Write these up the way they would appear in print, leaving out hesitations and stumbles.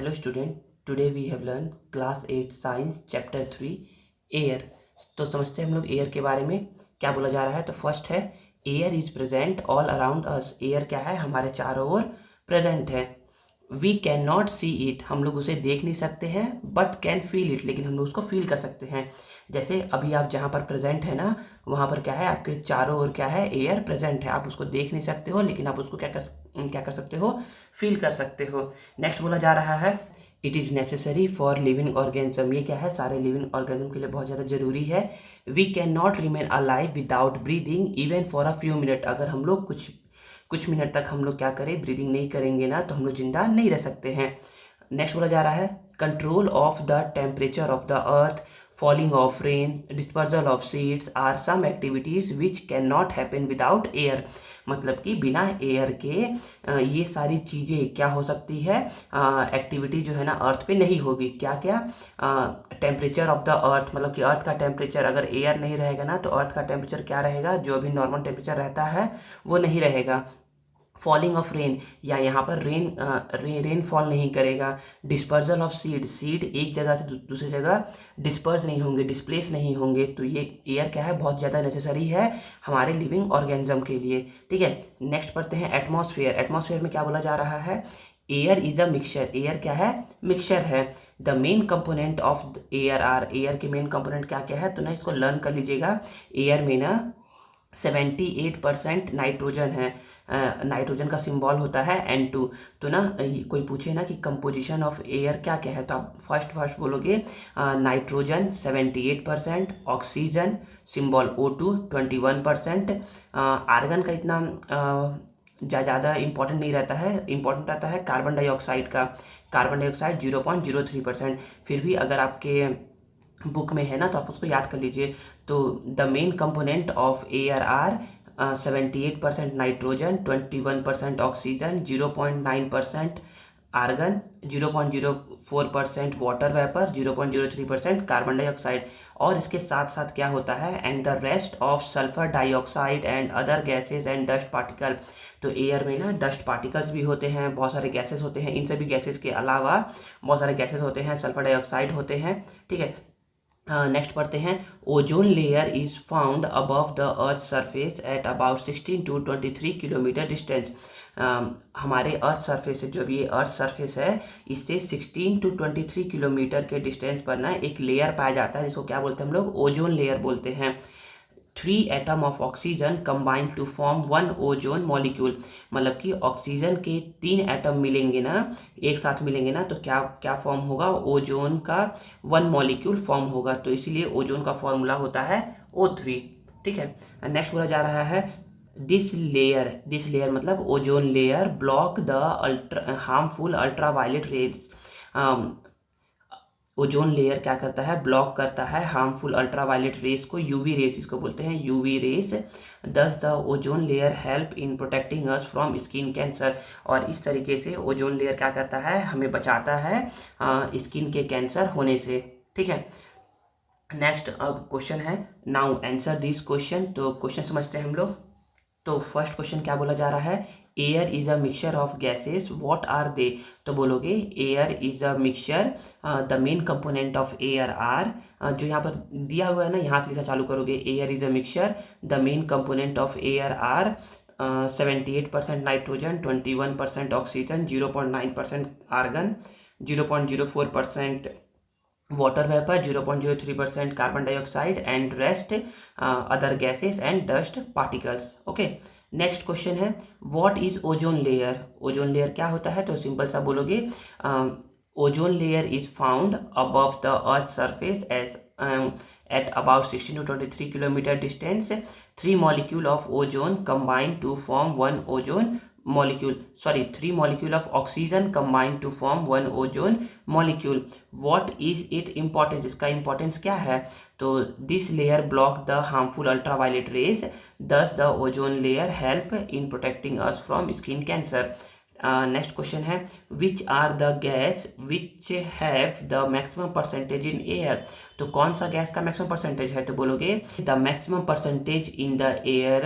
Hello student, today we have learned class 8 science chapter 3 air। तो समझते हैं हम लोग एयर के बारे में क्या बोला जा रहा है। तो फर्स्ट है air is present all around us. Air क्या है, हमारे चारों ओर प्रेजेंट है। We can not see it, हम लोग उसे देख नहीं सकते हैं, बट कैन फील इट, लेकिन हम लोग उसको फील कर सकते हैं। जैसे अभी आप जहाँ पर प्रेजेंट है ना, वहाँ पर क्या है, आपके चारों ओर क्या है, एयर प्रेजेंट है। आप उसको देख नहीं सकते हो, लेकिन आप उसको क्या कर सकते हो, फील कर सकते हो। नेक्स्ट बोला जा रहा है it is necessary for living organism. ये क्या है, सारे लिविंग ऑर्गेनिज्म के लिए बहुत ज़्यादा जरूरी है। We can not remain alive without breathing even for a few minute. अगर हम लोग कुछ मिनट तक हम लोग क्या करें, ब्रीदिंग नहीं करेंगे ना, तो हम लोग जिंदा नहीं रह सकते हैं। नेक्स्ट बोला जा रहा है control of the temperature of the earth, falling of rain, dispersal of seeds are some activities which can not happen without air. मतलब कि बिना एयर के ये सारी चीज़ें क्या हो सकती है, एक्टिविटी जो है ना अर्थ पे नहीं होगी। क्या क्या, टेम्परेचर ऑफ द अर्थ, मतलब कि अर्थ का टेम्परेचर, अगर एयर नहीं रहेगा ना तो अर्थ का टेम्परेचर क्या रहेगा, जो अभी नॉर्मल टेम्परेचर रहता है वो नहीं रहेगा। फॉलिंग ऑफ रेन, या यहाँ पर रेन फॉल नहीं करेगा। डिस्पर्जल ऑफ सीड, सीड एक जगह से दूसरी जगह डिस्पर्स नहीं होंगे, डिस्प्लेस नहीं होंगे। तो ये एयर क्या है, बहुत ज़्यादा नेसेसरी है हमारे लिविंग ऑर्गेनिज्म के लिए। ठीक है, नेक्स्ट पढ़ते हैं एटमॉस्फेयर। एटमॉस्फेयर में क्या बोला जा रहा है, air is a mixture. Air क्या है, मिक्सचर है। The main component of air are, air के मेन कंपोनेंट क्या क्या है, तो ना इसको लर्न कर लीजिएगा। एयर में ना 78% नाइट्रोजन है। नाइट्रोजन का सिंबल होता है N2। तो ना कोई पूछे ना कि कंपोजिशन ऑफ एयर क्या क्या है, तो आप फर्स्ट बोलोगे nitrogen 78%, oxygen symbol O2 21%। Argon का इतना ज़्यादा इंपॉर्टेंट नहीं रहता है, इंपॉर्टेंट रहता है कार्बन डाइऑक्साइड का। Carbon dioxide 0.03%। फिर भी अगर आपके बुक में है ना तो आप उसको याद कर लीजिए। तो the main component of air are 78% nitrogen, 21% oxygen, 0.9% argon, 0.04% water vapour, 0.03% carbon dioxide. और इसके साथ साथ क्या होता है, and the rest of sulphur dioxide and other gases and dust particle. तो एयर में ना डस्ट पार्टिकल्स भी होते हैं, बहुत सारे गैसेस होते हैं। इन सभी गैसेस के अलावा बहुत सारे गैसेस होते हैं, सल्फर डाइऑक्साइड होते हैं। ठीक है, नेक्स्ट पढ़ते हैं ozone layer is found above the earth surface at about 16 to 23 kilometre distance. हमारे अर्थ सरफेस से, जो भी ये अर्थ सरफेस है, इससे 16 to 23 किलोमीटर के डिस्टेंस पर ना एक लेयर पाया जाता है, जिसको क्या बोलते हैं हम लोग, ओजोन लेयर बोलते हैं। 3 atom of oxygen combine to form 1 ozone molecule. मतलब कि ऑक्सीजन के 3 एटम मिलेंगे ना, एक साथ मिलेंगे ना, तो क्या क्या फॉर्म होगा, ओजोन का 1 मॉलिक्यूल फॉर्म होगा। तो इसीलिए ओजोन का फॉर्मूला होता है O3। ठीक है, नेक्स्ट बोला जा रहा है दिस लेयर मतलब ozone layer block the harmful ultraviolet rays. Ozone layer क्या करता है, ब्लॉक करता है हार्मफुल अल्ट्रावायलेट रेस को, यूवी रेस इसको बोलते हैं, यूवी रेस। दस the ozone layer help in protecting us from skin cancer. और इस तरीके से ओजोन लेयर क्या करता है, हमें बचाता है स्किन के कैंसर होने से। ठीक है, नेक्स्ट अब क्वेश्चन है, नाउ आंसर दिस क्वेश्चन। तो क्वेश्चन समझते हैं हम लोग। तो फर्स्ट क्वेश्चन क्या बोला जा रहा है, air is a mixture of gases, what are they. तो बोलोगे air is a mixture, the main component of air are, जो यहाँ पर दिया हुआ है ना, यहाँ से लिखना चालू करोगे, air is a mixture, the main component of air are 78% nitrogen, 21% oxygen, 0.9% argon, 0.04% water vapor, 0.03% carbon dioxide and rest other gases and dust particles. Okay, next question है what is ozone layer. Ozone layer क्या होता है, तो simple सा बोलोगे ozone layer is found above the earth surface as at about 16 to 23 kilometer distance. 3 molecule of ozone combine to form 1 ozone molecule, sorry, 3 molecule of oxygen combine to form 1 ozone molecule. What is it importance, इसका importance क्या है, तो this layer block the harmful ultraviolet rays, thus the ozone layer help in protecting us from skin cancer. Next question है which are the gas which have the maximum percentage in air. तो कौन सा gas का maximum percentage है, तो बोलोगे the maximum percentage in the air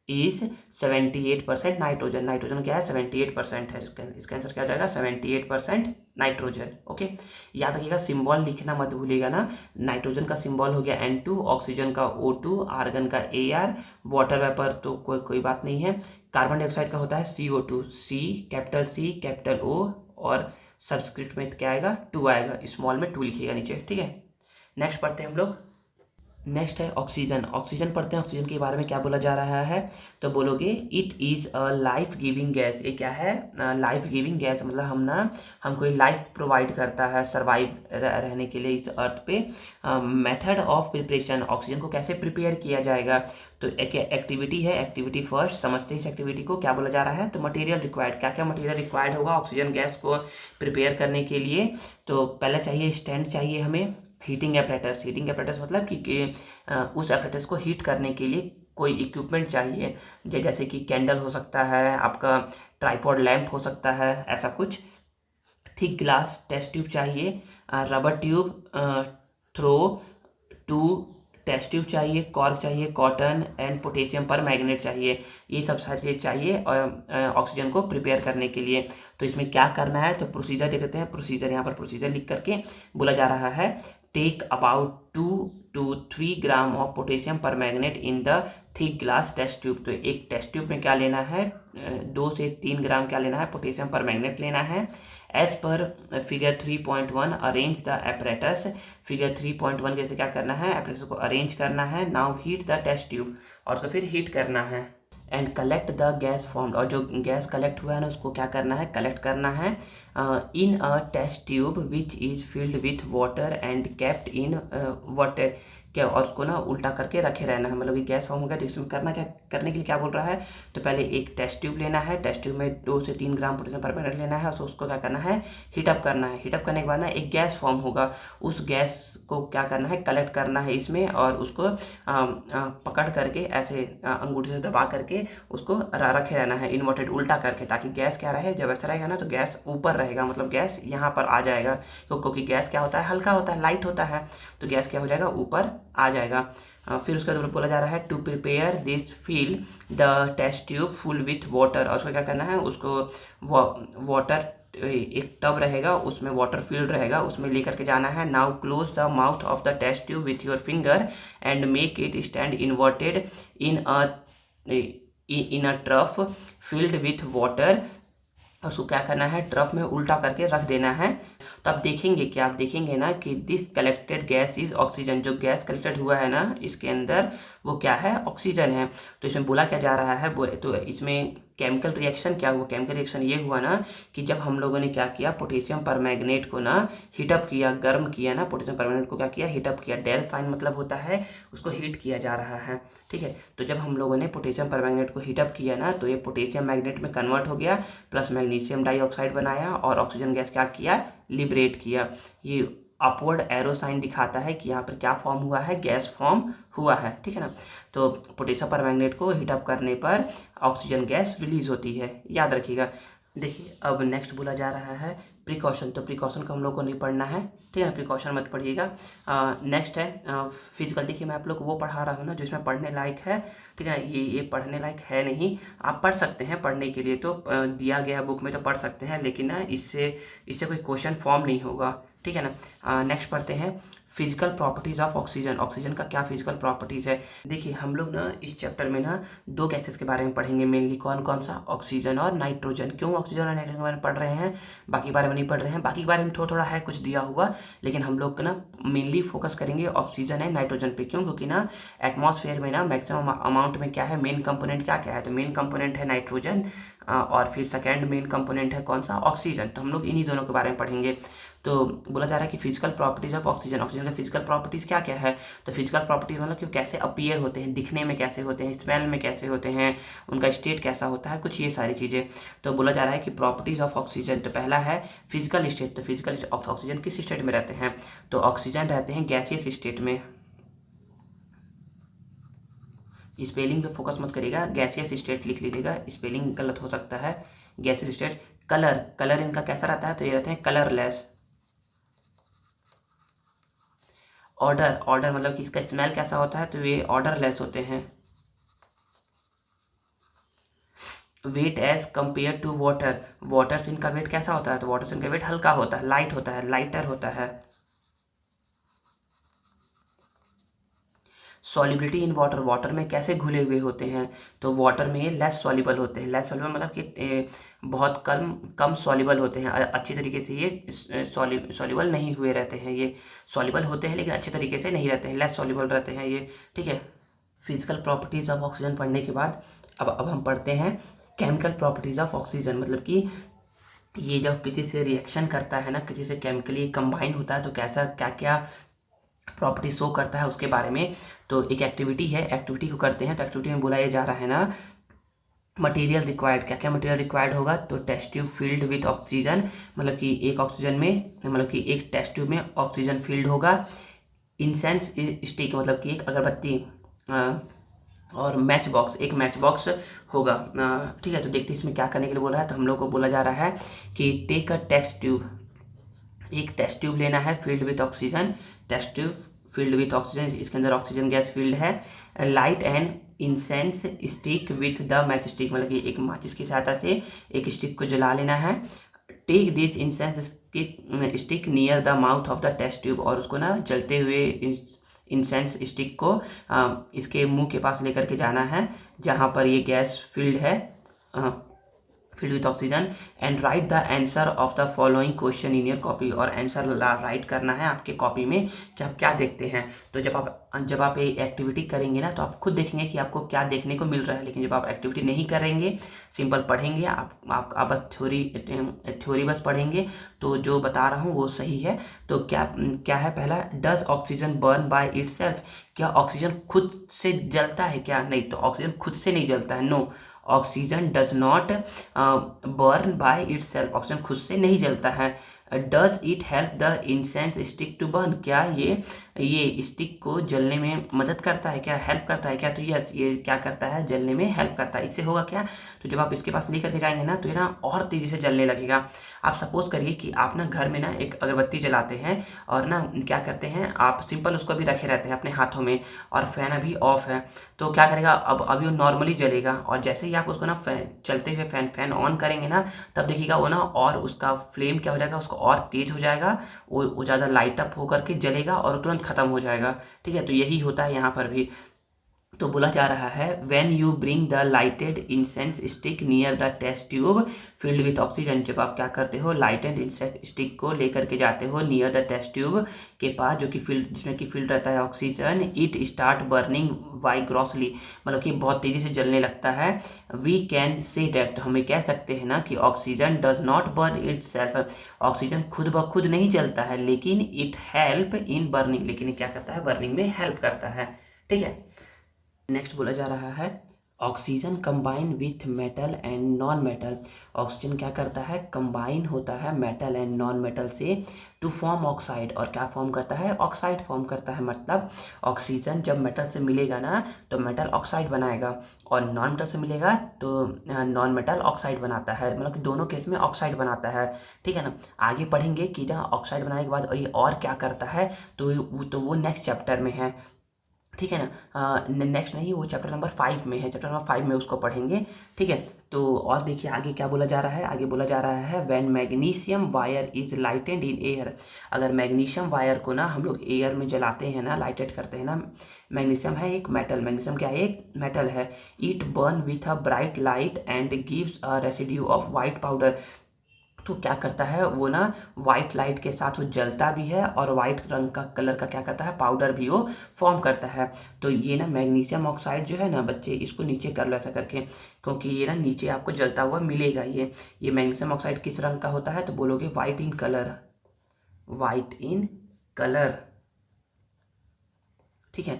is 78% nitrogen. Nitrogen क्या है? 78% है। इसका आंसर क्या हो जाएगा? 78% नाइट्रोजन। ओके, याद रखिएगा, सिंबल लिखना मत भूलिएगा ना। नाइट्रोजन का सिंबल हो गया N2, ऑक्सीजन का O2, आर्गन का AR, वाटर वेपर तो कोई बात नहीं है। कार्बन डाइऑक्साइड का होता है CO2, C, कैपिटल O, और सबस्क्रिप्ट में क्या आएगा? 2 आएगा, स्मॉल में 2 लिखिएगा नीचे, ठीक है। नेक्स्ट पढ़ते हैं हम लोग। नेक्स्ट है ऑक्सीजन। ऑक्सीजन पढ़ते हैं, ऑक्सीजन के बारे में क्या बोला जा रहा है। तो बोलोगे it is a life giving gas. ये क्या है? लाइफ गिविंग गैस, मतलब हमको लाइफ प्रोवाइड करता है सर्वाइव रहने के लिए इस अर्थ पे। मेथड ऑफ प्रिपरेशन, ऑक्सीजन को कैसे प्रिपेयर किया जाएगा। तो एक एक्टिविटी है, एक्टिविटी फर्स्ट समझते हैं इस एक्टिविटी को। क्या बोला जा रहा है? तो मटेरियल रिक्वायर्ड, क्या क्या मटेरियल रिक्वायर्ड होगा ऑक्सीजन गैस को प्रिपेयर करने के लिए। तो पहले चाहिए स्टैंड, चाहिए हमें हीटिंग एपरेटस। हीटिंग एपरेटस मतलब कि उस एपरेटस को हीट करने के लिए कोई इक्विपमेंट चाहिए, जैसे कि कैंडल हो सकता है, आपका ट्राइपॉड लैंप हो सकता है, ऐसा कुछ। थिक ग्लास टेस्ट ट्यूब चाहिए, rubber tube, through two test tube चाहिए, कॉर्क चाहिए, cotton and potassium permanganate चाहिए। ये सब सारी चीज़ चाहिए ऑक्सीजन को प्रिपेयर करने के लिए। तो इसमें क्या करना है, तो प्रोसीजर दे देते हैं। प्रोसीजर, यहाँ पर प्रोसीजर लिख करके बोला जा रहा है, take about 2 to 3 gram of potassium permanganate in the thick glass test tube. तो एक टेस्ट ट्यूब में क्या लेना है? 2 से 3 ग्राम क्या लेना है? पोटेशियम पर मैग्नेट लेना है। As per figure 3.1 arrange the apparatus. Figure 3.1 कैसे क्या करना है? एपरेटस को अरेंज करना है। Now heat the test tube, और उसको फिर हीट करना है। And collect the gas formed, और जो गैस कलेक्ट हुआ है ना उसको क्या करना है? कलेक्ट करना है in a test tube which is filled with water and kept in water, क्या, और उसको ना उल्टा करके रखे रहना है। मतलब ये गैस फॉर्म हो गया, तो इसमें करना क्या, करने के लिए क्या बोल रहा है? तो पहले एक टेस्ट ट्यूब लेना है, टेस्ट ट्यूब में 2 से 3 ग्राम पोटेशियम परमैंगनेट लेना है, उसको क्या करना है? हीटअप करना है। हीटअप करने के बाद ना एक गैस फॉर्म होगा, उस गैस को क्या करना है? कलेक्ट करना है इसमें, और उसको पकड़ करके ऐसे अंगूठे से दबा करके उसको रखे रहना है इन्वर्टेड, उल्टा करके, ताकि गैस क्या रहे, जब ऐसा रहेगा ना तो गैस ऊपर रहेगा, मतलब गैस यहाँ पर आ जाएगा। क्योंकि गैस क्या होता है? हल्का होता है, लाइट होता है, तो गैस क्या हो जाएगा? ऊपर आ जाएगा। फिर उसके बाद बोला जा रहा है to prepare this fill the test tube full with water, और उसको क्या करना है? उसको वाटर, एक टब रहेगा उसमें वाटर फिल्ड रहेगा, उसमें लेकर के जाना है। Now close the mouth of the test tube with your finger and make it stand inverted in a trough filled with water, और उसको क्या करना है? ट्रफ में उल्टा करके रख देना है। तो आप देखेंगे क्या, आप देखेंगे ना कि this collected gas is oxygen, जो गैस कलेक्टेड हुआ है ना इसके अंदर वो क्या है? ऑक्सीजन है। तो इसमें बोला क्या जा रहा है? तो इसमें केमिकल रिएक्शन क्या हुआ? केमिकल रिएक्शन ये हुआ ना कि जब हम लोगों ने क्या किया, पोटेशियम परमैंगनेट को ना हीटअप किया, गर्म किया ना, पोटेशियम परमैंगनेट को क्या किया? हीटअप किया। डेल साइन मतलब होता है उसको हीट किया जा रहा है, ठीक है। तो जब हम लोगों ने पोटेशियम परमैंगनेट को हीटअप किया ना, तो ये पोटेशियम मैग्नेट में कन्वर्ट हो गया, प्लस मैग्नीशियम डाइऑक्साइड बनाया, और ऑक्सीजन गैस क्या किया? लिबरेट किया। ये अपवर्ड एरो साइन दिखाता है कि यहाँ पर क्या फॉर्म हुआ है? गैस फॉर्म हुआ है, ठीक है ना। तो पोटेशियम परमैंगनेट को हीटअप करने पर ऑक्सीजन गैस रिलीज होती है, याद रखिएगा। देखिए अब नेक्स्ट बोला जा रहा है प्रिकॉशन। तो प्रिकॉशन को हम लोग को नहीं पढ़ना है, ठीक है, प्रिकॉशन मत पढ़िएगा। नेक्स्ट है फिजिकल। देखिए मैं आप लोग को वो पढ़ा रहा हूँ ना जो इसमें पढ़ने लायक है, ठीक है। ये पढ़ने लायक है नहीं, आप पढ़ सकते हैं, पढ़ने के लिए तो दिया गया बुक में तो पढ़ सकते हैं, लेकिन ना इससे कोई क्वेश्चन फॉर्म नहीं होगा, ठीक है ना। नेक्स्ट पढ़ते हैं physical properties of oxygen. Oxygen का क्या फिजिकल प्रॉपर्टीज़ है। देखिए हम लोग ना इस चैप्टर में ना 2 गैसेस के बारे में पढ़ेंगे मेनली। कौन कौन सा? ऑक्सीजन और नाइट्रोजन। क्यों ऑक्सीजन और नाइट्रोजन के बारे में पढ़ रहे हैं, बाकी बारे में नहीं पढ़ रहे हैं। बाकी के बारे में थोड़ा थोड़ा है, कुछ दिया हुआ, लेकिन हम लोग ना मेनली फोकस करेंगे ऑक्सीजन एंड नाइट्रोजन पे। क्यों? क्योंकि ना एटमॉस्फेयर में ना मैक्सिमम अमाउंट में क्या है, मेन कंपोनेंट क्या क्या है, तो मेन कंपोनेंट है नाइट्रोजन, और फिर सेकेंड मेन कंपोनेंट है कौन सा? ऑक्सीजन। तो हम लोग इन्हीं दोनों के बारे में पढ़ेंगे। तो बोला जा रहा है कि physical properties of oxygen. Oxygen का फिजिकल प्रॉपर्टीज क्या क्या है। तो फिजिकल प्रॉपर्टीज मतलब कि कैसे अपीयर होते हैं, दिखने में कैसे होते हैं, स्मेल में कैसे होते हैं, उनका स्टेट कैसा होता है, कुछ ये सारी चीज़ें। तो बोला जा रहा है कि प्रॉपर्टीज ऑफ ऑक्सीजन, तो पहला है फिजिकल स्टेट। तो फिजिकल ऑक्सीजन किस स्टेट में रहते हैं, तो ऑक्सीजन रहते हैं गैसियस स्टेट में। स्पेलिंग पे फोकस मत करिएगा, गैसियस स्टेट लिख लीजिएगा, स्पेलिंग गलत हो सकता है। Gaseous state. कलर, कलर इनका कैसा रहता है, तो ये रहते हैं कलरलेस। ऑर्डर, ऑर्डर मतलब कि इसका स्मेल कैसा होता है, तो ये ऑर्डरलेस होते हैं। Weight as compare to water, water से इनका वेट कैसा होता है, तो वाटर से इनका वेट हल्का होता है, लाइट होता है, लाइटर होता है। सॉलिबिलिटी इन वाटर, वाटर में कैसे घुले हुए होते हैं, तो वाटर में ये लेस सॉल्युबल होते हैं। लेस सॉल्युबल मतलब कि बहुत कम कम सॉल्युबल होते हैं, अच्छी तरीके से ये सॉल्युबल नहीं हुए रहते हैं। ये सॉल्युबल होते हैं लेकिन अच्छे तरीके से नहीं रहते हैं, लेस सॉल्युबल रहते हैं ये, ठीक है। फिजिकल प्रॉपर्टीज़ ऑफ ऑक्सीजन पढ़ने के बाद अब हम पढ़ते हैं केमिकल प्रॉपर्टीज़ ऑफ ऑक्सीजन, मतलब कि ये जब किसी से रिएक्शन करता है ना, किसी से केमिकली कंबाइन होता है तो कैसा क्या क्या प्रॉपर्टी शो करता है उसके बारे में। तो एक एक्टिविटी है, एक्टिविटी को करते हैं। तो एक्टिविटी में बोला ये जा रहा है ना, मटेरियल रिक्वायर्ड, क्या क्या मटेरियल रिक्वायर्ड होगा, तो test tube filled with oxygen, मतलब कि एक ऑक्सीजन में, मतलब कि एक टेस्ट ट्यूब में ऑक्सीजन फील्ड होगा। इंसेंस स्टिक, मतलब कि एक अगरबत्ती, और मैच बॉक्स, एक मैच बॉक्स होगा, ठीक है। तो देखते हैं इसमें क्या करने के लिए बोला है। तो हम लोग को बोला जा रहा है कि टेक अ टेस्ट ट्यूब, एक टेस्ट ट्यूब लेना है filled with oxygen, test tube filled with oxygen, इसके अंदर ऑक्सीजन गैस फील्ड है। Light and incense stick with the match stick, मतलब कि एक माचिस की सहायता से एक स्टिक को जला लेना है। Take this incense stick near the mouth of the test tube, और उसको ना जलते हुए इंसेंस स्टिक को इसके मुंह के पास लेकर के जाना है जहाँ पर ये गैस फील्ड है, filled with oxygen. And write the answer of the following question in your copy, और आंसर राइट करना है आपके कॉपी में कि आप क्या देखते हैं। तो जब आप ये एक्टिविटी करेंगे ना, तो आप खुद देखेंगे कि आपको क्या देखने को मिल रहा है। लेकिन जब आप एक्टिविटी नहीं करेंगे, सिंपल पढ़ेंगे, आप बस थ्योरी बस पढ़ेंगे, तो जो बता रहा हूँ वो सही है। तो क्या है पहला, does oxygen burn by itself, क्या ऑक्सीजन खुद से जलता है क्या, नहीं, तो ऑक्सीजन खुद से नहीं जलता है, no, oxygen does not burn by itself, oxygen खुद से नहीं जलता है। Does it help the incense stick to burn, क्या ये स्टिक को जलने में मदद करता है क्या, हेल्प करता है क्या, तो यस, ये क्या करता है, जलने में हेल्प करता है। इससे होगा क्या, तो जब आप इसके पास लेकर के जाएंगे ना, तो ये ना और तेज़ी से जलने लगेगा। आप सपोज करिए कि आप ना घर में ना एक अगरबत्ती जलाते हैं, और ना क्या करते हैं, आप सिंपल उसको अभी रखे रहते हैं अपने हाथों में, और फैन अभी ऑफ है, तो क्या करेगा, अब अभी वो नॉर्मली जलेगा, और जैसे ही आप उसको ना चलते हुए फैन ऑन करेंगे ना, तब देखिएगा वो ना, और उसका फ्लेम क्या हो जाएगा, उसको और तेज हो जाएगा, वो ज़्यादा लाइट अप होकर के जलेगा और तुरंत खत्म हो जाएगा, ठीक है। तो यही होता है यहाँ पर भी। तो बोला जा रहा है when you bring the lighted incense stick near the test tube filled with oxygen, जब आप क्या करते हो, लाइटेड इंसेंस स्टिक को लेकर के जाते हो नियर द टेस्ट ट्यूब के पास, जो कि फील्ड, जिसमें कि फील्ड रहता है ऑक्सीजन, इट स्टार्ट बर्निंग वाइग्रोसली, मतलब कि बहुत तेज़ी से जलने लगता है। वी कैन से डैट, तो हमें कह सकते हैं ना कि oxygen does not burn it self, oxygen खुद ब खुद नहीं जलता है, लेकिन इट हेल्प इन बर्निंग, लेकिन क्या करता है, बर्निंग में हेल्प करता है, ठीक है। नेक्स्ट बोला जा रहा है oxygen combine with metal and non metal, oxygen क्या करता है, कंबाइन होता है मेटल एंड नॉन मेटल से टू फॉर्म ऑक्साइड, और क्या फॉर्म करता है, ऑक्साइड फॉर्म करता है। मतलब ऑक्सीजन जब मेटल से मिलेगा ना, तो मेटल ऑक्साइड बनाएगा, और नॉन मेटल से मिलेगा तो नॉन मेटल ऑक्साइड बनाता है, मतलब कि दोनों केस में ऑक्साइड बनाता है, ठीक है ना। आगे पढ़ेंगे कि ना ऑक्साइड बनाने के बाद ये और क्या करता है, तो वो नेक्स्ट चैप्टर में है, ठीक है ना। नेक्स्ट नहीं, वो चैप्टर नंबर 5 में है, चैप्टर नंबर 5 में उसको पढ़ेंगे, ठीक है। तो और देखिए आगे क्या बोला जा रहा है, आगे बोला जा रहा है when magnesium wire is lighted in air, अगर मैग्नीशियम वायर को ना हम लोग एयर में जलाते हैं ना, लाइटेड करते हैं ना, मैग्नीशियम है एक मेटल, मैग्नीशियम क्या है, एक मेटल है, it burn with a bright light and gives a residue of white powder, तो क्या करता है वो ना, वाइट लाइट के साथ वो जलता भी है, और वाइट रंग का कलर का क्या करता है, पाउडर भी वो फॉर्म करता है। तो ये ना मैग्नीशियम ऑक्साइड जो है ना बच्चे, इसको नीचे कर लो ऐसा करके, क्योंकि ये ना नीचे आपको जलता हुआ मिलेगा। ये मैग्नीशियम ऑक्साइड किस रंग का होता है, तो बोलोगे white in colour, white in colour, ठीक है।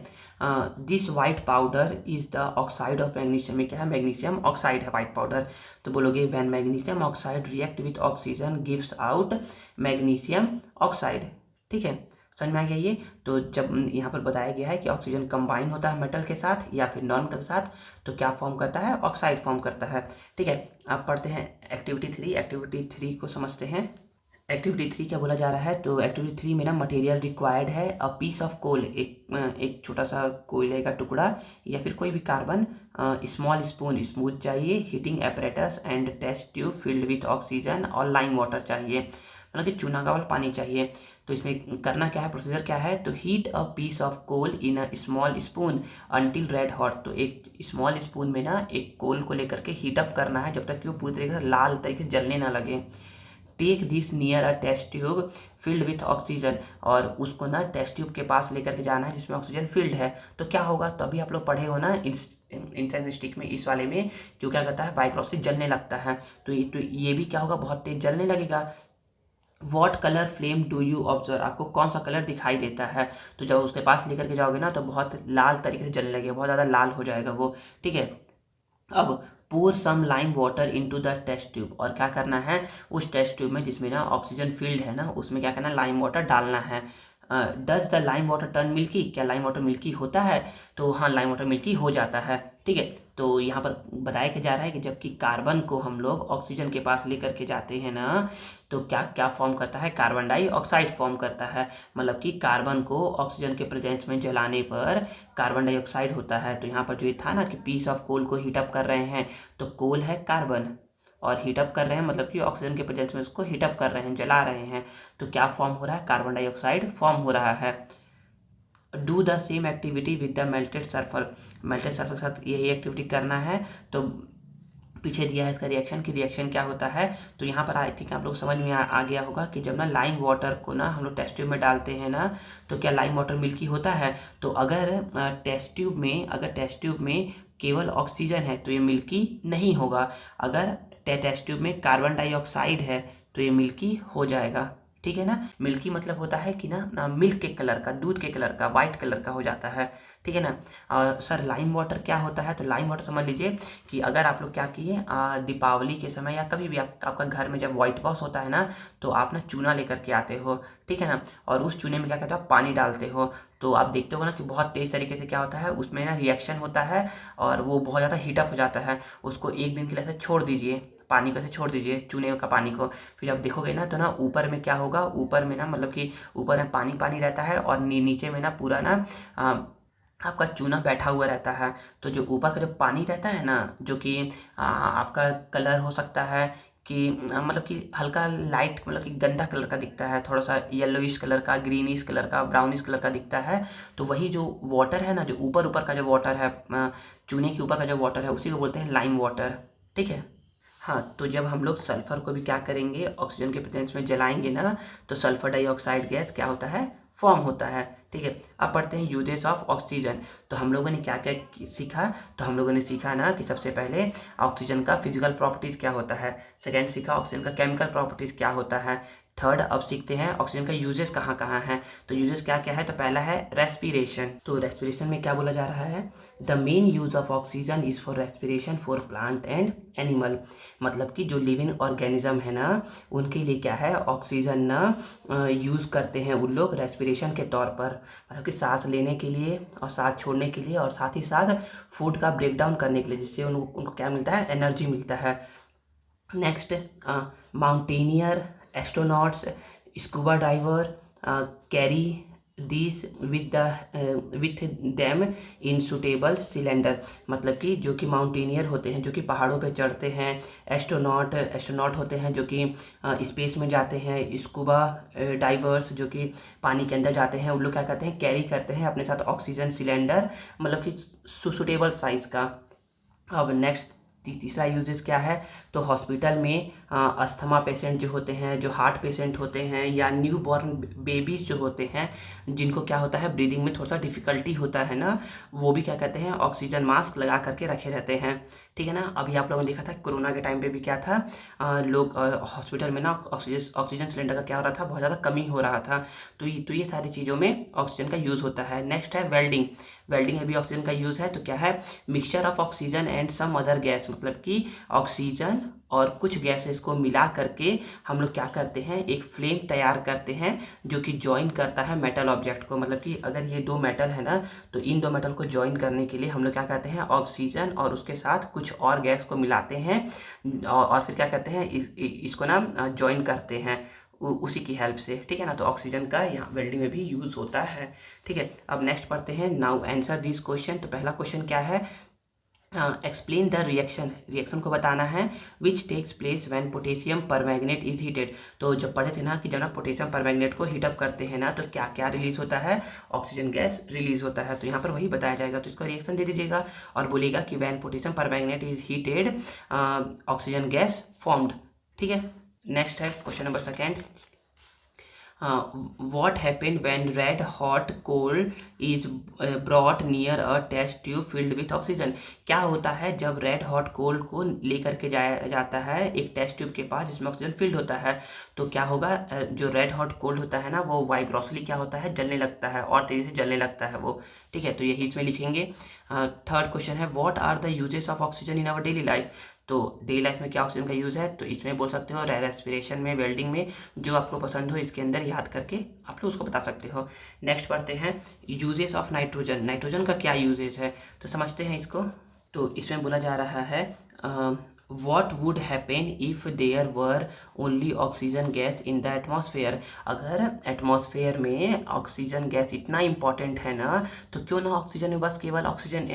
This white powder is the oxide of magnesium, में क्या है, मैग्नीशियम ऑक्साइड है वाइट पाउडर। तो बोलोगे when magnesium oxide react with oxygen gives out magnesium oxide, ठीक है। समझ में आ गया ये। तो जब यहाँ पर बताया गया है कि ऑक्सीजन कंबाइन होता है मेटल के साथ या फिर नॉन मेटल के साथ, तो क्या फॉर्म करता है, ऑक्साइड फॉर्म करता है, ठीक है। अब पढ़ते हैं एक्टिविटी 3, एक्टिविटी 3 को समझते हैं। एक्टिविटी 3 क्या बोला जा रहा है, तो एक्टिविटी 3 में ना मटेरियल रिक्वायर्ड है अ पीस ऑफ कोल, एक छोटा सा कोयले का टुकड़ा या फिर कोई भी कार्बन, स्मॉल स्पून स्मूथ चाहिए, heating apparatus and test tube filled with oxygen और लाइम वाटर चाहिए, मतलब कि चूना का वाला पानी चाहिए। तो इसमें करना क्या है, प्रोसीजर क्या है, तो heat a piece of coal in a small spoon until red hot, तो एक स्मॉल स्पून में ना एक कोल को लेकर के हीट अप करना है जब तक कि वो पूरी तरीके से लाल तरीके से जलने ना लगे। Take this near a test tube filled with oxygen, और उसको ना टेस्ट ट्यूब के पास लेकर के जाना है जिसमें ऑक्सीजन फील्ड है। तो क्या होगा, तो अभी आप लोग पढ़े हो ना इंसेंस स्टिक में, इस वाले में क्यों क्या कहता है, बाइक्रोस्कोपी जलने लगता है, तो ये भी क्या होगा, बहुत तेज जलने लगेगा। What colour flame do you observe, आपको कौन सा कलर दिखाई देता है, तो जब उसके पास लेकर के जाओगे ना तो बहुत लाल तरीके से जलने लगेगा, बहुत ज़्यादा लाल हो जाएगा वो, ठीक है। अब pour some lime water into the test tube, और क्या करना है, उस टेस्ट ट्यूब में जिसमें ना ऑक्सीजन फील्ड है ना, उसमें क्या करना है, लाइम वाटर डालना है। Does the lime water turn milky, क्या लाइम वाटर मिल्की होता है, तो हाँ लाइम वाटर मिल्की हो जाता है, ठीक है। तो यहाँ पर बताया क्या जा रहा है कि जबकि कार्बन को हम लोग ऑक्सीजन के पास लेकर के जाते हैं ना, तो क्या क्या फॉर्म करता है, कार्बन डाइऑक्साइड फॉर्म करता है, मतलब कि कार्बन को ऑक्सीजन के प्रेजेंस में जलाने पर कार्बन डाइऑक्साइड होता है। तो यहाँ पर जो ये था ना कि पीस ऑफ कोल को हीटअप कर रहे हैं, तो कोल है कार्बन और हीटअप कर रहे हैं, मतलब कि ऑक्सीजन के प्रेजेंस में उसको हीटअप कर रहे हैं, जला रहे हैं, तो क्या फॉर्म हो रहा है, कार्बन डाइऑक्साइड फॉर्म हो रहा है। Do the same activity with the melted sulphur, melted sulphur के साथ यही एक्टिविटी करना है। तो पीछे दिया है इसका रिएक्शन कि रिएक्शन क्या होता है, तो यहाँ पर आई थिंक आप लोग समझ में आ गया होगा कि जब ना लाइम वाटर को ना हम लोग टेस्ट ट्यूब में डालते हैं ना, तो क्या लाइम वाटर मिल्की होता है, तो अगर टेस्ट ट्यूब में केवल ऑक्सीजन है तो ये मिल्की नहीं होगा, अगर टेस्ट ट्यूब में कार्बन डाइऑक्साइड है तो ये मिल्की हो जाएगा, ठीक है ना। मिल्की मतलब होता है कि ना मिल्क के कलर का, दूध के कलर का, वाइट कलर का हो जाता है, ठीक है ना। और सर लाइम वाटर क्या होता है, तो लाइम वाटर समझ लीजिए कि अगर आप लोग क्या किए, दीपावली के समय या कभी भी आपका घर में जब व्हाइट वॉश होता है ना, तो आप ना चूना लेकर के आते हो, ठीक है ना, और उस चूने में क्या कहते हो, आप पानी डालते हो, तो आप देखते हो ना कि बहुत तेज़ तरीके से क्या होता है, उसमें ना रिएक्शन होता है और वो बहुत ज़्यादा हीटअप हो जाता है। उसको एक दिन के लिए ऐसे छोड़ दीजिए, पानी को ऐसे छोड़ दीजिए, चूने का पानी को, फिर जब देखोगे ना तो ना ऊपर में क्या होगा, ऊपर में ना मतलब कि ऊपर में पानी पानी रहता है और नीचे में ना पूरा ना आपका चूना बैठा हुआ रहता है। तो जो ऊपर का जो पानी रहता है ना, जो कि आपका कलर हो सकता है कि मतलब कि हल्का लाइट, मतलब कि गंदा कलर का दिखता है, थोड़ा सा येलोइश कलर का, ग्रीनिश कलर का, ब्राउनिश कलर का दिखता है, तो वही जो वाटर है ना, जो ऊपर ऊपर का जो वाटर है, चूने के ऊपर का जो वाटर है, उसी को बोलते हैं लाइम वाटर, ठीक है। हाँ, तो जब हम लोग सल्फर को भी क्या करेंगे, ऑक्सीजन के प्रेजेंस में जलाएंगे ना, तो सल्फर डाइऑक्साइड गैस क्या होता है, फॉर्म होता है, ठीक है। अब पढ़ते हैं यूजेस ऑफ ऑक्सीजन। तो हम लोगों ने क्या क्या सीखा, तो हम लोगों ने सीखा ना कि सबसे पहले ऑक्सीजन का फिजिकल प्रॉपर्टीज़ क्या होता है, सेकेंड सीखा ऑक्सीजन का केमिकल प्रॉपर्टीज़ क्या होता है, थर्ड अब सीखते हैं ऑक्सीजन का यूजेस कहाँ कहाँ है। तो यूजेस क्या क्या है, तो पहला है रेस्पिरेशन। तो रेस्पिरेशन में क्या बोला जा रहा है, the main use of oxygen is for respiration for plant and animal, मतलब कि जो लिविंग ऑर्गेनिज्म है ना, उनके लिए क्या है, ऑक्सीजन ना यूज़ करते हैं उन लोग रेस्पिरेशन के तौर पर, मतलब कि सांस लेने के लिए और सांस छोड़ने के लिए, और साथ ही साथ फूड का ब्रेक डाउन करने के लिए, जिससे उनको क्या मिलता है, एनर्जी मिलता है। Next mountaineer, astronauts, scuba diver carry this with them in suitable cylinder, मतलब कि जो कि माउंटेनियर होते हैं, जो कि पहाड़ों पे चढ़ते हैं, एस्ट्रोनॉट होते हैं जो कि स्पेस में जाते हैं, स्कूबा डाइवर्स जो कि पानी के अंदर जाते हैं, उन लोग क्या करते हैं, कैरी करते हैं अपने साथ ऑक्सीजन सिलेंडर, मतलब कि सुटेबल साइज़ का। अब नेक्स्ट तीसरा यूजेस क्या है, तो हॉस्पिटल में अस्थमा पेशेंट जो होते हैं, जो हार्ट पेशेंट होते हैं, या न्यू बॉर्न बेबीज़ जो होते हैं, जिनको क्या होता है, ब्रीदिंग में थोड़ा सा डिफ़िकल्टी होता है ना, वो भी क्या कहते हैं, ऑक्सीजन मास्क लगा करके रखे रहते हैं, ठीक है ना। अभी आप लोगों ने देखा था कोरोना के टाइम पे भी क्या था, लोग हॉस्पिटल में ना ऑक्सीजन सिलेंडर का क्या हो रहा था, बहुत ज़्यादा कमी हो रहा था। तो ये सारी चीज़ों में ऑक्सीजन का यूज़ होता है। नेक्स्ट है वेल्डिंग। वेल्डिंग में भी ऑक्सीजन का यूज़ है, तो क्या है, mixture of oxygen and some other gas, मतलब कि ऑक्सीजन और कुछ गैसेस को मिला करके हम लोग क्या करते हैं, एक फ्लेम तैयार करते हैं जो कि जॉइन करता है मेटल ऑब्जेक्ट को, मतलब कि अगर ये दो मेटल है ना, तो इन दो मेटल को जॉइन करने के लिए हम लोग क्या करते हैं, ऑक्सीजन और उसके साथ कुछ और गैस को मिलाते हैं और फिर क्या करते हैं, इसको ना जॉइन करते हैं, उसी की हेल्प से, ठीक है ना। तो ऑक्सीजन का यहाँ वेल्डिंग में भी यूज़ होता है, ठीक है। अब नेक्स्ट पढ़ते हैं, नाउ आंसर दिस क्वेश्चन। तो पहला क्वेश्चन क्या है, एक्सप्लेन द रिएक्शन, रिएक्शन को बताना है, which takes place when potassium permanganate is heated. तो जब पढ़े थे ना कि जब ना पोटेशियम परमैंगनेट को हीटअप करते हैं ना, तो क्या क्या रिलीज होता है, ऑक्सीजन गैस रिलीज होता है। तो यहाँ पर वही बताया जाएगा, तो इसको रिएक्शन दे दीजिएगा और बोलिएगा कि when potassium permanganate is heated oxygen gas formed, ठीक है। नेक्स्ट है question number second, what happened when red hot coal is brought near a test tube filled with oxygen। क्या होता है जब रेड हॉट कोल को लेकर के जाया जाता है एक टेस्ट ट्यूब के पास जिसमें ऑक्सीजन फिल्ड होता है, तो क्या होगा, जो रेड हॉट कोल होता है ना वो वाइग्रोसली क्या होता है, जलने लगता है और तेजी से जलने लगता है वो, ठीक है। तो यही इसमें लिखेंगे। थर्ड क्वेश्चन है, what are the uses of oxygen in our daily life. तो डेली लाइफ में क्या ऑक्सीजन का यूज़ है, तो इसमें बोल सकते हो रेस्पिरेशन में, वेल्डिंग में, जो आपको पसंद हो इसके अंदर याद करके आप लोग उसको बता सकते हो। नेक्स्ट पढ़ते हैं, यूजेस ऑफ नाइट्रोजन, नाइट्रोजन का क्या यूजेस है, तो समझते हैं इसको। तो इसमें बोला जा रहा है, what would happen if there were only oxygen gas in the atmosphere. अगर एटमॉस्फेयर में ऑक्सीजन गैस इतना इम्पॉर्टेंट है ना, तो क्यों ना ऑक्सीजन में बस केवल ऑक्सीजन,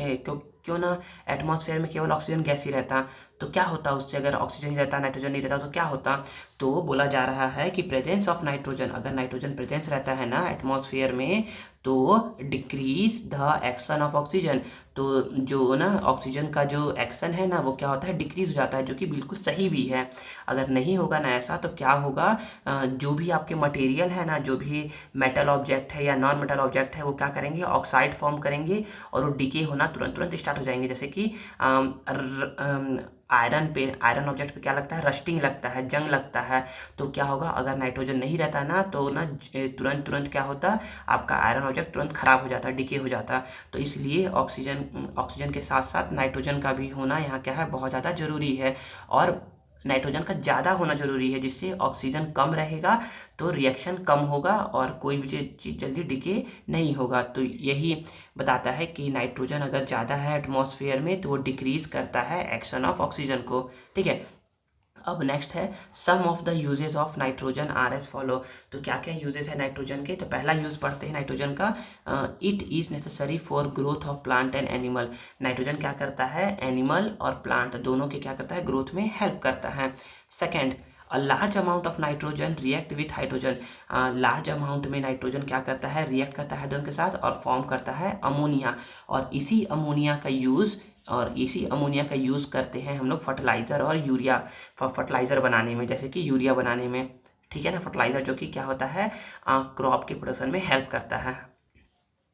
क्यों ना एटमॉस्फेयर में केवल ऑक्सीजन गैस ही रहता, तो क्या होता उससे, अगर ऑक्सीजन ही रहता नाइट्रोजन नहीं रहता तो क्या होता। तो बोला जा रहा है कि प्रेजेंस ऑफ नाइट्रोजन, अगर नाइट्रोजन प्रेजेंस रहता है ना एटमॉस्फेयर में, तो decrease the action of oxygen. तो जो ना ऑक्सीजन का जो एक्शन है ना वो क्या होता है, डिक्रीज हो जाता है, जो कि बिल्कुल सही भी है। अगर नहीं होगा ना ऐसा, तो क्या होगा, जो भी आपके मटेरियल है ना, जो भी मेटल ऑब्जेक्ट है या नॉन मेटल ऑब्जेक्ट है, वो क्या करेंगे, ऑक्साइड फॉर्म करेंगे और वो डिके होना तुरंत तुरंत स्टार्ट हो जाएंगे। जैसे कि आयरन ऑब्जेक्ट पे क्या लगता है, रस्टिंग लगता है, जंग लगता है। तो क्या होगा, अगर नाइट्रोजन नहीं रहता ना, तो ना तुरंत तुरंत क्या होता, आपका आयरन ऑब्जेक्ट तुरंत खराब हो जाता, डिके हो जाता। तो इसलिए ऑक्सीजन के साथ साथ नाइट्रोजन का भी होना यहाँ क्या है, बहुत ज़्यादा ज़रूरी है। और नाइट्रोजन का ज़्यादा होना ज़रूरी है, जिससे ऑक्सीजन कम रहेगा तो रिएक्शन कम होगा और कोई भी चीज़ जल्दी डिके नहीं होगा। तो यही बताता है कि नाइट्रोजन अगर ज़्यादा है एटमॉस्फेयर में तो वो डिक्रीज करता है एक्शन ऑफ ऑक्सीजन को, ठीक है। अब नेक्स्ट है, some of the uses of nitrogen are as follow. तो क्या क्या यूजेस है नाइट्रोजन के, तो पहला यूज पढ़ते हैं नाइट्रोजन का, it is necessary for growth of plant and animal. Nitrogen क्या करता है, एनिमल और प्लांट दोनों के क्या करता है, ग्रोथ में हेल्प करता है। Second, a large amount of nitrogen react with hydrogen. Large amount में नाइट्रोजन क्या करता है, रिएक्ट करता है हाइड्रोजन के साथ और फॉर्म करता है अमोनिया। और इसी अमोनिया का यूज़ करते हैं हम लोग फर्टिलाइज़र और यूरिया, फर्टिलाइज़र बनाने में, जैसे कि यूरिया बनाने में, ठीक है ना। फर्टिलाइज़र जो कि क्या होता है, क्रॉप के प्रोडक्शन में हेल्प करता है।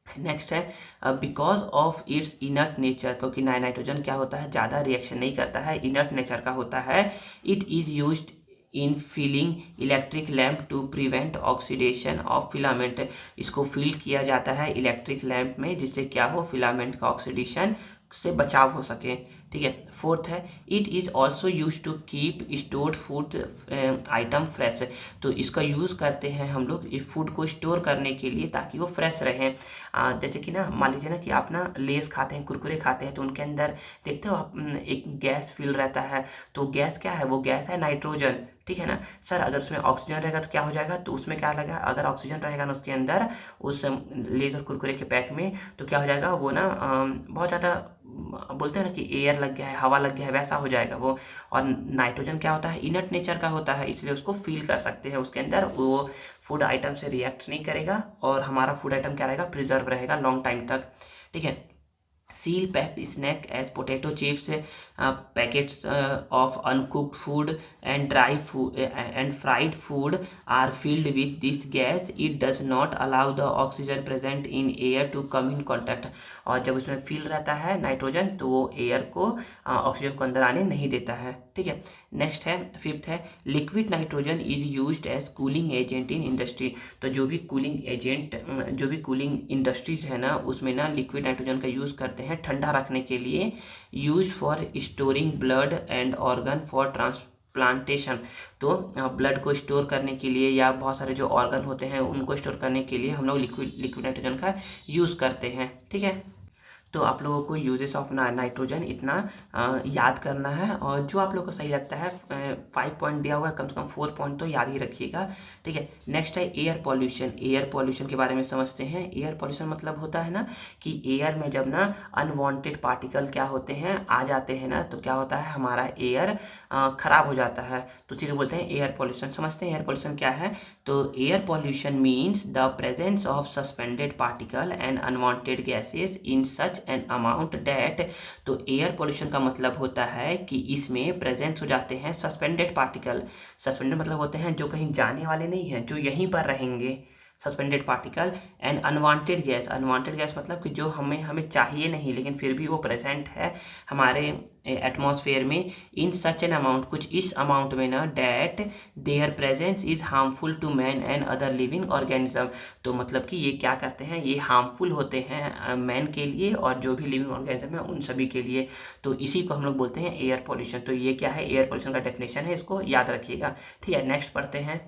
नेक्स्ट है, because of its inert nature, क्योंकि नाइट्रोजन क्या होता है, ज़्यादा रिएक्शन नहीं करता है, इनर्ट नेचर का होता है। It is used in filling electric lamp to prevent oxidation of filament. इसको फिल किया जाता है इलेक्ट्रिक लैम्प में, जिससे क्या हो, फिलामेंट का ऑक्सीडेशन से बचाव हो सके, ठीक है। फोर्थ है, it is also use to keep stored food item fresh. तो इसका यूज़ करते हैं हम लोग इस फूड को स्टोर करने के लिए ताकि वो फ्रेश रहें। जैसे कि ना मान लीजिए ना कि आप ना लेस खाते हैं, कुरकुरे खाते हैं, तो उनके अंदर देखते हो आप एक गैस फिल रहता है, तो गैस क्या है, वो गैस है नाइट्रोजन, ठीक है ना। सर अगर उसमें ऑक्सीजन रहेगा तो क्या हो जाएगा, तो उसमें क्या लगा, अगर ऑक्सीजन रहेगा ना उसके अंदर, उस लेज और कुरकुरे के पैक में, तो क्या हो जाएगा वो ना बहुत ज़्यादा, बोलते हैं ना कि एयर लग गया है, हवा लग गया है, वैसा हो जाएगा वो। और नाइट्रोजन क्या होता है, इनर्ट नेचर का होता है, इसलिए उसको फील कर सकते हैं उसके अंदर, वो फूड आइटम से रिएक्ट नहीं करेगा और हमारा फूड आइटम क्या रहेगा, प्रिजर्व रहेगा लॉन्ग टाइम तक, ठीक है। Seal packed snack as potato chips, packets of uncooked food and dry food and fried food are filled with this gas. It does not allow the oxygen present in air to come in contact. और जब उसमें fill रहता है nitrogen, तो वो air को oxygen को अंदर आने नहीं देता है, ठीक है। नेक्स्ट है, फिफ्थ है, liquid nitrogen is used as cooling agent in industry. तो जो भी कूलिंग इंडस्ट्रीज है ना, उसमें ना लिक्विड नाइट्रोजन का यूज़ करते हैं ठंडा रखने के लिए। Use for storing blood and organ for transplantation. तो ब्लड को स्टोर करने के लिए या बहुत सारे जो ऑर्गन होते हैं उनको स्टोर करने के लिए हम लोग लिक्विड नाइट्रोजन का यूज़ करते हैं, ठीक है। तो आप लोगों को यूजेस ऑफ नाइट्रोजन इतना याद करना है, और जो आप लोगों को सही लगता है 5 पॉइंट दिया हुआ है, कम से कम 4 पॉइंट तो याद ही रखिएगा, ठीक है। नेक्स्ट है एयर पॉल्यूशन। एयर पॉल्यूशन के बारे में समझते हैं। एयर पॉल्यूशन मतलब होता है ना कि एयर में जब ना अनवांटेड पार्टिकल क्या होते हैं, आ जाते हैं ना, तो क्या होता है, हमारा एयर खराब हो जाता है, तो उसी को बोलते हैं एयर पॉल्यूशन। समझते हैं एयर पॉल्यूशन क्या है। तो air pollution means the presence of suspended particle and unwanted gases in such an amount that. तो एयर पॉल्यूशन का मतलब होता है कि इसमें प्रेजेंस हो जाते हैं सस्पेंडेड पार्टिकल। सस्पेंडेड मतलब होते हैं जो कहीं जाने वाले नहीं हैं, जो यहीं पर रहेंगे, suspended particle. And unwanted gas, unwanted gas मतलब कि जो हमें चाहिए नहीं लेकिन फिर भी वो प्रेजेंट है हमारे एटमॉस्फेयर में, इन सच एन अमाउंट, कुछ इस अमाउंट में ना, that their presence is harmful to man and other living organism. तो मतलब कि ये क्या करते हैं, ये हार्मफुल होते हैं मैन के लिए और जो भी लिविंग ऑर्गेनिज्म है उन सभी के लिए। तो इसी को हम लोग बोलते हैं एयर पॉल्यूशन। तो ये क्या है, एयर पॉल्यूशन का डेफिनेशन है, इसको याद रखिएगा, ठीक है। नेक्स्ट पढ़ते हैं।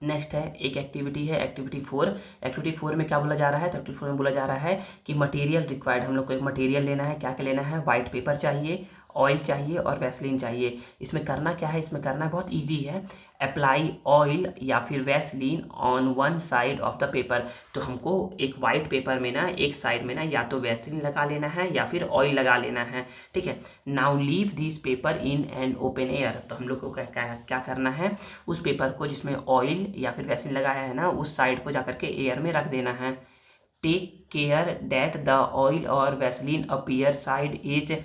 नेक्स्ट है एक एक्टिविटी है, एक्टिविटी 4। एक्टिविटी 4 में क्या बोला जा रहा है, तो एक्टिविटी 4 में बोला जा रहा है कि मटेरियल रिक्वायर्ड, हम लोग को एक मटेरियल लेना है। क्या क्या लेना है, वाइट पेपर चाहिए, ऑयल चाहिए और वैसलीन चाहिए। इसमें करना क्या है, इसमें करना बहुत इजी है। अप्लाई ऑयल या फिर Vaseline on one side of the paper. तो हमको एक वाइट पेपर में ना एक साइड में ना या तो वैसलीन लगा लेना है या फिर ऑयल लगा लेना है, ठीक है। Now leave this paper in an open air. तो हम लोग को क्या करना है, उस पेपर को जिसमें ऑयल या फिर वैसलीन लगाया है ना, उस साइड को जाकर के एयर में रख देना है। Take care that the oil और vaseline upper side is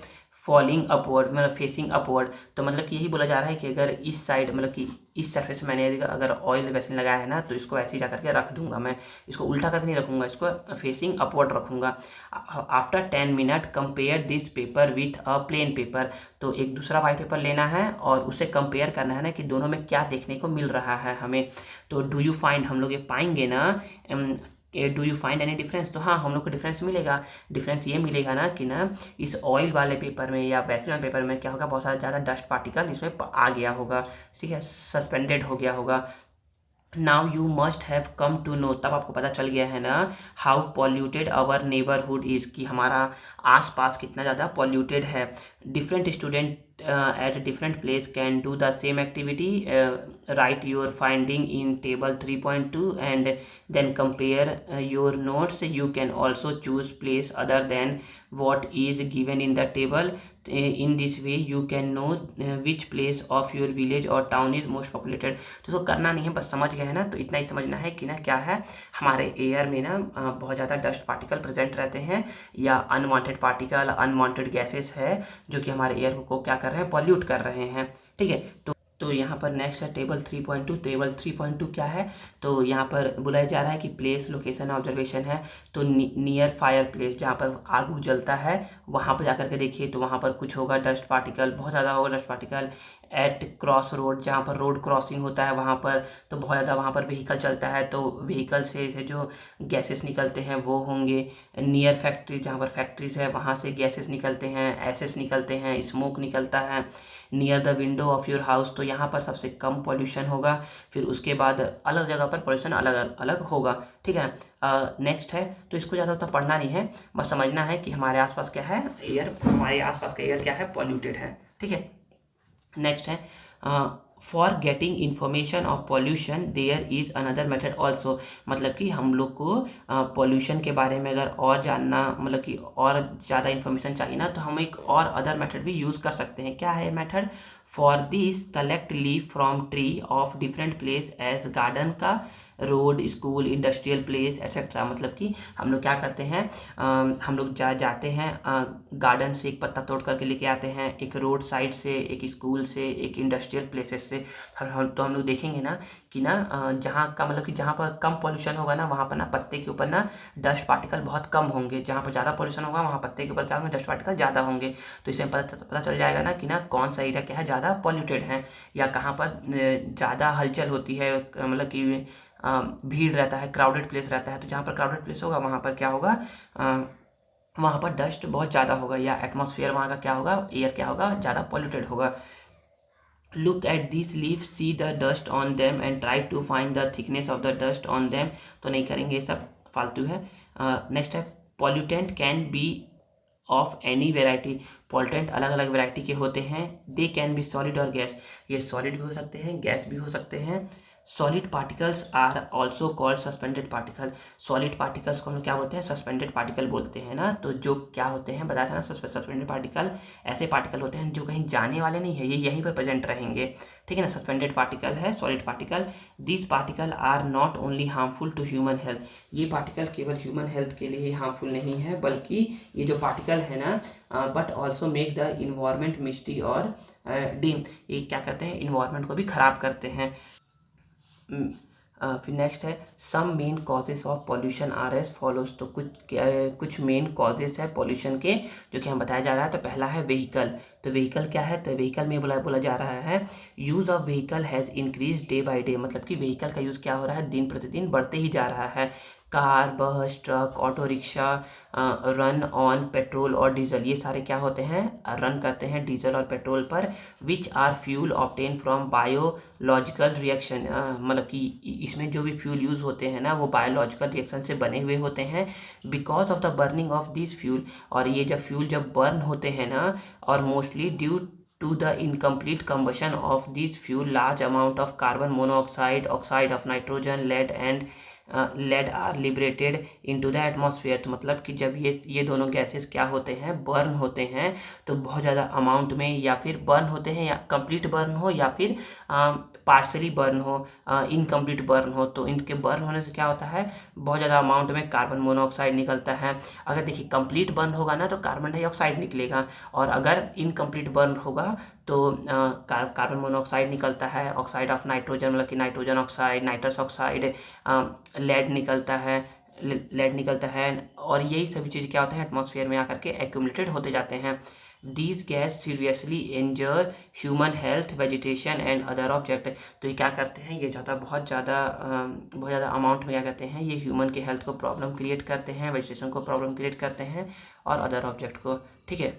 falling upward, मतलब फेसिंग अपवर्ड। तो मतलब कि यही बोला जा रहा है कि अगर इस साइड, मतलब कि इस सरफेस में मैंने अगर ऑयल वैसलीन लगाया है ना, तो इसको ऐसे ही जा करके रख दूंगा मैं, इसको उल्टा करके नहीं रखूंगा, इसको फेसिंग अपवर्ड रखूंगा। After 10 minute compare this paper with a plain paper. तो एक दूसरा वाइट पेपर लेना है और उसे कंपेयर करना है ना कि दोनों में क्या देखने को मिल रहा है हमें। तो डू यू फाइंड, हम लोग ये पाएंगे ना, do you find any difference. तो हाँ, हम लोग को डिफरेंस मिलेगा। डिफरेंस ये मिलेगा ना कि ना इस ऑयल वाले पेपर में या वैसलीन वाले पेपर में क्या होगा, बहुत सारा ज़्यादा डस्ट पार्टिकल इसमें आ गया होगा, ठीक है, सस्पेंडेड हो गया होगा। Now you must have come to know, तब आपको पता चल गया है ना, how polluted our neighbourhood is, कि हमारा आसपास कितना ज़्यादा पॉल्यूटेड है। Different student at different place can do the same activity. Write your finding in table 3.2 and then compare your notes. You can also choose place other than what is given in the table. In this way you can know which place of your village or town is most populated. तो इसको करना नहीं है, बस समझ गए हैं ना, तो इतना ही समझना है कि ना क्या है, हमारे एयर में ना बहुत ज़्यादा डस्ट पार्टिकल प्रेजेंट रहते हैं या अनवांटेड पार्टिकल, अनवांटेड गैसेस है जो कि हमारे एयर को क्या कर रहे हैं, पॉल्यूट कर रहे हैं, ठीक है। तो यहाँ पर नेक्स्ट है टेबल 3.2। टेबल 3.2 क्या है, तो यहाँ पर बुलाया जा रहा है कि प्लेस, लोकेशन, ऑब्जर्वेशन है। तो नियर फायर प्लेस, जहाँ पर आग जलता है वहाँ पर जाकर के देखिए, तो वहाँ पर कुछ होगा डस्ट पार्टिकल, बहुत ज़्यादा होगा dust particle. At cross road, जहाँ पर रोड क्रॉसिंग होता है वहाँ पर तो बहुत ज़्यादा वहाँ पर व्हीकल चलता है, तो व्हीकल से जो गैसेस निकलते हैं वो होंगे। नियर फैक्ट्री, जहाँ पर फैक्ट्रीज है वहाँ से गैसेस निकलते हैं, एसेस निकलते हैं, स्मोक निकलता है। Near the window of your house, तो यहाँ पर सबसे कम पॉल्यूशन होगा। फिर उसके बाद अलग जगह पर पॉल्यूशन अलग अलग होगा, ठीक है। नेक्स्ट है, तो इसको ज़्यादा उतना पढ़ना नहीं है, बस समझना है कि हमारे आसपास क्या है, एयर, हमारे आसपास का एयर क्या है, पॉल्यूटेड है, ठीक है। नेक्स्ट है for getting information of pollution there is another method also. मतलब कि हम लोग को पॉल्यूशन के बारे में अगर और जानना, मतलब कि और ज़्यादा इन्फॉर्मेशन चाहिए ना, तो हम एक और अदर मेथड भी यूज़ कर सकते हैं। क्या है method, for this collect leaf from tree of different place as garden का, road, school, industrial place etcetera. मतलब कि हम लोग क्या करते हैं, हम लोग जाते हैं गार्डन से एक पत्ता तोड़ करके लेके आते हैं, एक रोड साइड से, एक स्कूल से, एक इंडस्ट्रियल प्लेसेस से। तो हम लोग देखेंगे ना कि ना जहाँ का, मतलब कि जहाँ पर कम पॉल्यूशन होगा ना, वहाँ पर ना पत्ते के ऊपर ना डस्ट पार्टिकल बहुत कम होंगे। जहाँ पर ज़्यादा पॉल्यूशन होगा वहाँ पत्ते के ऊपर क्या होंगे, डस्ट पार्टिकल ज़्यादा होंगे। तो इससे पता चल जाएगा ना कि ना कौन सा एरिया क्या है, ज़्यादा पॉल्यूटेड है, या कहाँ पर ज़्यादा हलचल होती है, मतलब कि भीड़ रहता है, क्राउडेड प्लेस रहता है। तो जहाँ पर क्राउडेड प्लेस होगा वहाँ पर क्या होगा, वहाँ पर डस्ट बहुत ज़्यादा होगा, या एटमॉस्फेयर वहाँ का क्या होगा, एयर क्या होगा, ज़्यादा पॉल्यूटेड होगा। Look at this leave, see the dust on them and try to find the thickness of the dust on them. तो नहीं करेंगे, ये सब फालतू है। नेक्स्ट है pollutant can be of any variety, pollutant अलग अलग वेराइटी के होते हैं। दे कैन बी सॉलिड और गैस, ये सॉलिड भी हो सकते हैं, गैस भी हो सकते हैं। Solid particles are also called suspended particle, solid particles को हम क्या बोलते हैं, सस्पेंडेड पार्टिकल बोलते हैं ना। तो जो क्या होते हैं बताया था ना, सस्पेंडेड पार्टिकल ऐसे पार्टिकल होते हैं जो कहीं जाने वाले नहीं है, ये यहीं पर प्रेजेंट रहेंगे, ठीक है ना। सस्पेंडेड पार्टिकल है solid particle. This particle are not only harmful to human health, ये पार्टिकल केवल ह्यूमन हेल्थ के लिए ही हार्मफुल नहीं है, बल्कि ये जो पार्टिकल है ना but also make the environment misty और डिम, ये क्या करते हैं, इन्वायरमेंट को भी खराब करते हैं। फिर नेक्स्ट है some main causes of pollution are as follows, तो कुछ मेन कॉजेस है पॉल्यूशन के जो कि हम बताया जा रहा है। तो पहला है व्हीकल, तो व्हीकल क्या है, तो व्हीकल में बोला जा रहा है use of vehicle has increase day by day, मतलब कि व्हीकल का यूज़ क्या हो रहा है, दिन प्रतिदिन बढ़ते ही जा रहा है। कार, बस, truck, auto rickshaw run on petrol और डीजल, ये सारे क्या होते हैं, रन करते हैं डीजल और पेट्रोल पर। Which are fuel obtain from biological reaction, मतलब कि इसमें जो भी फ्यूल यूज़ होते हैं ना वो बायोलॉजिकल रिएक्शन से बने हुए होते हैं। Because of the burning of this fuel, और ये जब फ्यूल जब बर्न होते हैं ना, और mostly due to the incomplete combustion of these fuel, large amount of carbon monoxide, oxide of nitrogen, lead are liberated into the atmosphere। तो मतलब कि जब ये दोनों गैसेस क्या होते हैं, बर्न होते हैं, तो बहुत ज़्यादा अमाउंट में, या फिर बर्न होते हैं, या कंप्लीट बर्न हो या फिर पार्शली बर्न हो, इनकम्प्लीट बर्न हो, तो इनके बर्न होने से क्या होता है, बहुत ज़्यादा अमाउंट में कार्बन मोनोऑक्साइड निकलता है। अगर देखिए कंप्लीट बर्न होगा ना तो कार्बन डाइऑक्साइड निकलेगा, और अगर इनकम्प्लीट बर्न होगा तो कार्बन मोनोऑक्साइड निकलता है, ऑक्साइड ऑफ नाइट्रोजन, मतलब कि nitrogen oxide, nitrous oxide, lead निकलता है, और यही सभी चीज़ क्या होता है, एटमॉस्फेयर में आकर के एक्यूमुलेटेड होते जाते हैं। These gas seriously injure human health, vegetation and other object, तो ये क्या करते हैं, ये बहुत ज़्यादा अमाउंट में क्या करते हैं, ये ह्यूमन के हेल्थ को प्रॉब्लम क्रिएट करते हैं, वेजिटेशन को प्रॉब्लम क्रिएट करते हैं, और अदर ऑब्जेक्ट को, ठीक है।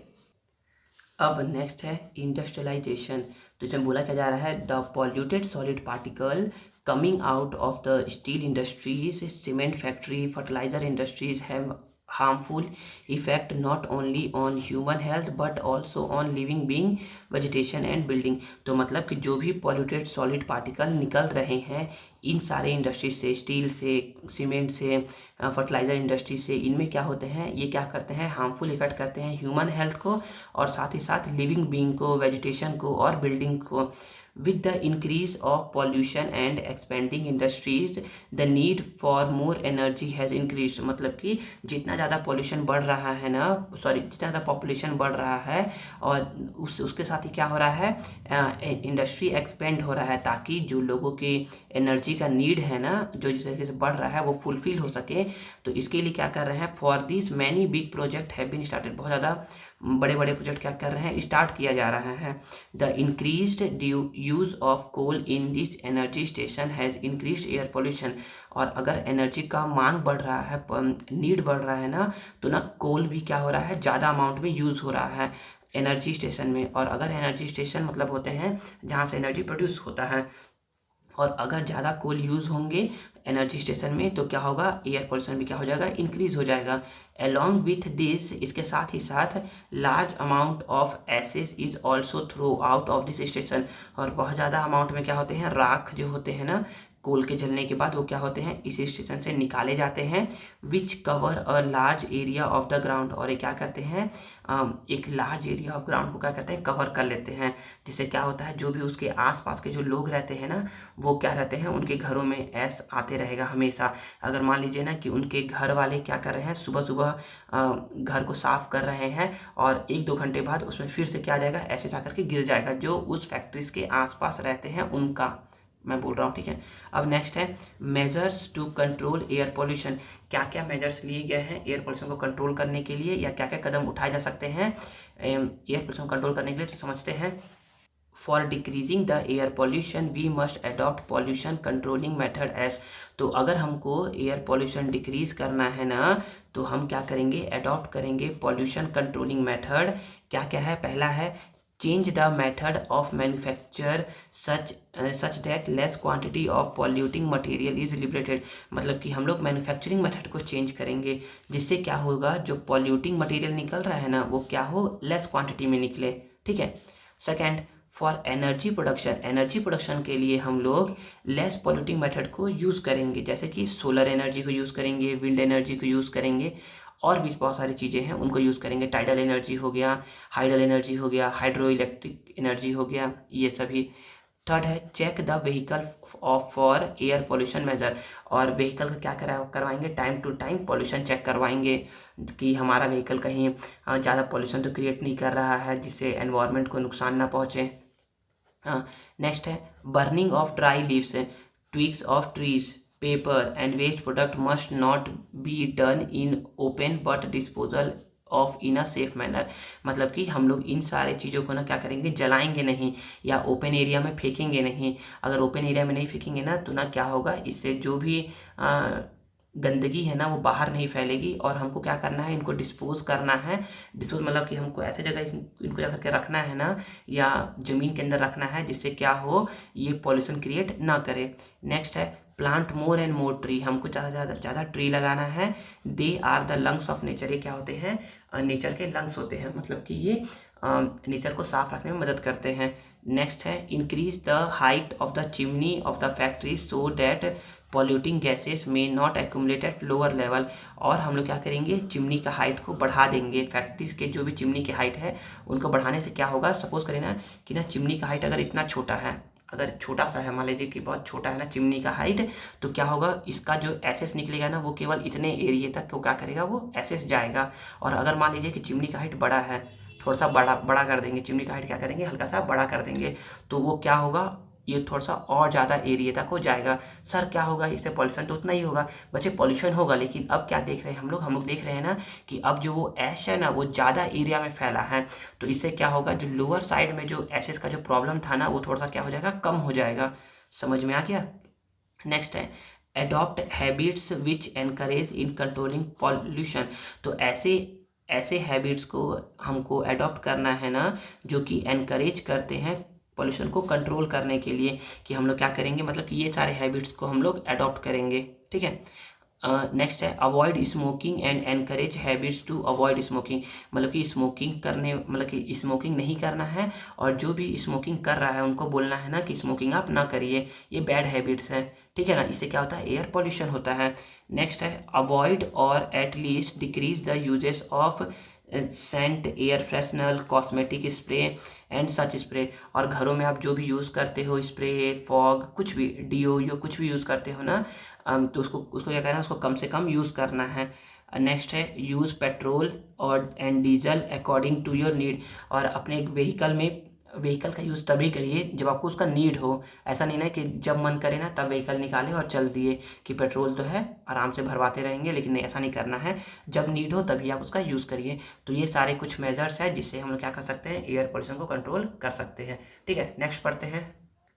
अब नेक्स्ट है इंडस्ट्रियलाइजेशन, तो इसमें बोला क्या जा रहा है, the polluted solid particle coming out of the steel industries, cement factory, fertilizer industries have harmful effect not only on human health but also on living being, vegetation and building। तो मतलब कि जो भी polluted solid particle निकल रहे हैं इन सारे industry से, स्टील से, सीमेंट से, फर्टिलाइज़र इंडस्ट्री से, इनमें क्या होते हैं, ये क्या करते हैं, हार्मफुल इफेक्ट करते हैं ह्यूमन हेल्थ को, और साथ ही साथ लिविंग बीइंग को, वेजिटेशन को और बिल्डिंग को। With the increase of pollution and expanding industries, the need for more energy has increased, मतलब कि जितना ज़्यादा पॉल्यूशन बढ़ रहा है ना, जितना ज़्यादा पॉपुलेशन बढ़ रहा है, और उसके साथ ही क्या हो रहा है, इंडस्ट्री एक्सपेंड हो रहा है, ताकि जो लोगों की एनर्जी का नीड है ना, जो जिस तरीके से बढ़ रहा है वो फुलफिल हो सके। तो इसके लिए क्या कर रहे हैं, for this many big project have been started, बहुत ज़्यादा बड़े बड़े प्रोजेक्ट क्या कर रहे हैं, स्टार्ट किया जा रहा है। The increased use of coal in this energy station has increased air pollution, और अगर एनर्जी का मांग बढ़ रहा है, नीड बढ़ रहा है ना, तो ना कोल भी क्या हो रहा है, ज़्यादा अमाउंट में यूज़ हो रहा है एनर्जी स्टेशन में। और अगर एनर्जी स्टेशन मतलब होते हैं जहाँ से एनर्जी प्रोड्यूस होता है, और अगर ज़्यादा कोल यूज़ होंगे एनर्जी स्टेशन में तो क्या होगा, एयर पोल्यूशन भी क्या हो जाएगा, इंक्रीज हो जाएगा। अलॉन्ग विथ दिस, इसके साथ ही साथ large amount of ashes is also throw out of this station, और बहुत ज़्यादा अमाउंट में क्या होते हैं, राख जो होते हैं ना, कोल के जलने के बाद वो क्या होते हैं, इस स्टेशन से निकाले जाते हैं। Which cover a large area of the ground, और ये क्या करते हैं, एक लार्ज एरिया ऑफ ग्राउंड को क्या करते हैं, कवर कर लेते हैं। जिससे क्या होता है, जो भी उसके आसपास के जो लोग रहते हैं ना, वो क्या रहते हैं, उनके घरों में ऐस आते रहेगा हमेशा। अगर मान लीजिए ना कि उनके घर वाले क्या कर रहे हैं, सुबह सुबह घर को साफ कर रहे हैं, और 1-2 घंटे बाद उसमें फिर से क्या आ जाएगा, ऐसे जा करके गिर जाएगा, जो उस फैक्ट्रीज के आसपास रहते हैं उनका मैं बोल रहा हूँ, ठीक है। अब नेक्स्ट है measures to control air pollution, क्या क्या मेजर्स लिए गए हैं एयर पोल्यूशन को कंट्रोल करने के लिए, या क्या क्या कदम उठाए जा सकते हैं एयर पोल्यूशन कंट्रोल करने के लिए, तो समझते हैं। For decreasing the air pollution we must adopt pollution controlling method as, तो अगर हमको एयर पॉल्यूशन डिक्रीज करना है ना, तो हम क्या करेंगे, अडॉप्ट करेंगे पॉल्यूशन कंट्रोलिंग मेथड। क्या क्या है, पहला है change the method of manufacture such that less quantity of polluting material is liberated। मतलब कि हम लोग मैन्युफैक्चरिंग मेथड को चेंज करेंगे जिससे क्या होगा, जो पॉल्यूटिंग मटेरियल निकल रहा है ना वो क्या हो, लेस क्वांटिटी में निकले। ठीक है। Second, for energy production, energy production के लिए हम लोग लेस पॉल्यूटिंग मेथड को यूज़ करेंगे, जैसे कि सोलर एनर्जी को यूज़ करेंगे, विंड एनर्जी को यूज़ करेंगे, और भी बहुत सारी चीज़ें हैं उनको यूज़ करेंगे। टाइडल एनर्जी हो गया, हाइडल एनर्जी हो गया, हाइड्रो इलेक्ट्रिक एनर्जी हो गया, ये सभी। थर्ड है check the vehicle of for air pollution measure, और व्हीकल का क्या करवाएंगे, time to time pollution check करवाएंगे कि हमारा व्हीकल कहीं ज़्यादा पोल्यूशन तो क्रिएट नहीं कर रहा है जिससे एनवायरनमेंट को नुकसान ना पहुँचे। नेक्स्ट है burning of dry leaves, twigs of trees, paper and waste product must not be done in open but disposal of in a safe manner. मतलब कि हम लोग इन सारे चीज़ों को ना क्या करेंगे, जलाएंगे नहीं या ओपन एरिया में फेंकेंगे नहीं। अगर ओपन एरिया में नहीं फेंकेंगे ना तो ना क्या होगा, इससे जो भी गंदगी है ना वो बाहर नहीं फैलेगी, और हमको क्या करना है, इनको डिस्पोज करना है। डिस्पोज मतलब कि हमको ऐसे जगह इनको जा करके रखना है ना, या ज़मीन के अंदर रखना है जिससे क्या हो, ये पॉल्यूशन क्रिएट ना करे। नेक्स्ट है plant more and more tree, हमको ज़्यादा ट्री लगाना है। They are the lungs of nature, ये क्या होते हैं, नेचर के लंग्स होते हैं, मतलब कि ये नेचर को साफ रखने में मदद करते हैं। नेक्स्ट है increase the height of the chimney of the factory so that polluting gases may not accumulate at lower level, और हम लोग क्या करेंगे, चिमनी का हाइट को बढ़ा देंगे। फैक्ट्रीज के जो भी चिमनी की हाइट है उनको बढ़ाने से क्या होगा, सपोज करें ना कि ना चिमनी का हाइट अगर इतना छोटा है, अगर छोटा सा है, मान लीजिए कि बहुत छोटा है ना चिमनी का हाइट, तो क्या होगा, इसका जो एसेस निकलेगा ना वो केवल इतने एरिया तक को क्या करेगा, वो एसेस जाएगा। और अगर मान लीजिए कि चिमनी का हाइट बड़ा है, थोड़ा सा बड़ा कर देंगे, चिमनी का हाइट क्या करेंगे, हल्का सा बड़ा कर देंगे, तो वो क्या होगा, ये थोड़ा सा और ज़्यादा एरिया तक हो जाएगा। सर क्या होगा, इससे पॉल्यूशन तो उतना ही होगा। बच्चे पॉल्यूशन होगा, लेकिन अब क्या देख रहे हैं हम लोग देख रहे हैं ना कि अब जो वो ऐश है ना वो ज़्यादा एरिया में फैला है, तो इससे क्या होगा, जो लोअर साइड में जो एशेस का जो प्रॉब्लम था ना वो थोड़ा सा क्या हो जाएगा, कम हो जाएगा। समझ में आ गया। नेक्स्ट है adopt habits which encourage in controlling pollution, तो ऐसे हैबिट्स को हमको अडॉप्ट करना है ना जो कि एनकरेज करते हैं पॉल्यूशन को कंट्रोल करने के लिए, कि हम लोग क्या करेंगे, मतलब कि ये सारे हैबिट्स को हम लोग अडॉप्ट करेंगे। ठीक है। नेक्स्ट है avoid smoking and encourage habits to avoid smoking, मतलब कि स्मोकिंग करने, मतलब कि स्मोकिंग नहीं करना है, और जो भी स्मोकिंग कर रहा है उनको बोलना है ना कि स्मोकिंग आप ना करिए, ये बैड हैबिट्स हैं। ठीक है ना, इससे क्या होता है, एयर पॉल्यूशन होता है। नेक्स्ट है अवॉइड और at least decrease the uses of scent, air freshener, cosmetic spray and such spray, और घरों में आप जो भी यूज़ करते हो, स्प्रे, फॉग, कुछ भी डीओ यो कुछ भी यूज़ करते हो ना, तो उसको क्या करना है, उसको कम से कम यूज़ करना है। नेक्स्ट है यूज़ पेट्रोल और and diesel according to your need, और अपने व्हीकल का यूज़ तभी करिए जब आपको उसका नीड हो। ऐसा नहीं ना कि जब मन करे ना तब व्हीकल निकाले और चल दिए, कि पेट्रोल तो है आराम से भरवाते रहेंगे, लेकिन नहीं, ऐसा नहीं करना है। जब नीड हो तभी आप उसका यूज़ करिए। तो ये सारे कुछ मेजर्स हैं जिससे हम लोग क्या कर सकते हैं, एयर पोल्यूशन को कंट्रोल कर सकते हैं। ठीक है, नेक्स्ट पढ़ते हैं।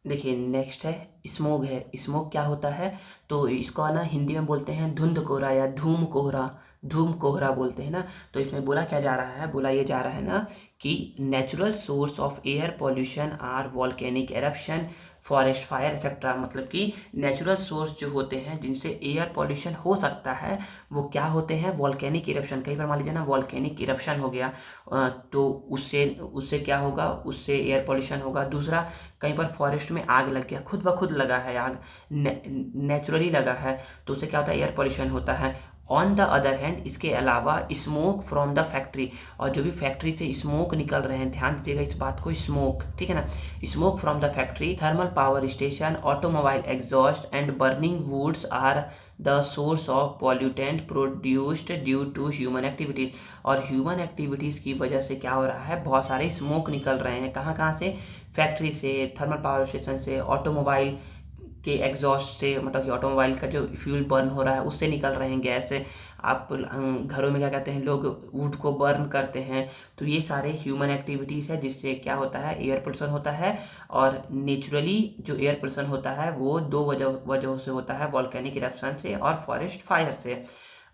देखिए नेक्स्ट है स्मोग है। स्मोग क्या होता है, तो इसको ना हिंदी में बोलते हैं धुंध कोहरा या धूम कोहरा, धूम कोहरा बोलते हैं ना। तो इसमें बोला क्या जा रहा है, बोला ये जा रहा है ना कि natural source of air pollution are volcanic eruption, forest fire etcetera, मतलब कि नेचुरल सोर्स जो होते हैं जिनसे एयर पॉल्यूशन हो सकता है वो क्या होते हैं, वॉल्केनिक इरप्शन। कई बार मान लीजिए ना वॉल्केनिक इरप्शन हो गया, तो उससे उससे क्या होगा, उससे एयर पॉल्यूशन होगा। दूसरा, कहीं पर फॉरेस्ट में आग लग गया, खुद ब खुद लगा है आग, नेचुरली लगा है, तो उससे क्या होता है, एयर पॉल्यूशन होता है। ऑन द अदर हैंड, इसके अलावा स्मोक फ्रॉम द फैक्ट्री, और जो भी फैक्ट्री से स्मोक निकल रहे हैं, ध्यान दीजिएगा इस बात को, स्मोक, ठीक है ना, smoke from the factory, thermal power station, automobile exhaust and burning woods are the source of pollutant produced due to human activities, और ह्यूमन एक्टिविटीज़ की वजह से क्या हो रहा है, बहुत सारे स्मोक निकल रहे हैं। कहाँ कहाँ से, फैक्ट्री से, थर्मल पावर स्टेशन से, ऑटोमोबाइल के एग्जॉस्ट से, मतलब कि ऑटोमोबाइल का जो फ्यूल बर्न हो रहा है उससे निकल रहे हैं गैस। आप घरों में क्या कहते हैं, लोग वुड को बर्न करते हैं, तो ये सारे ह्यूमन एक्टिविटीज़ है जिससे क्या होता है, एयर पोल्यूशन होता है। और नेचुरली जो एयर पोल्यूशन होता है वो दो वजहों से होता है, वॉल्केनिक इरप्शन से और फॉरेस्ट फायर से।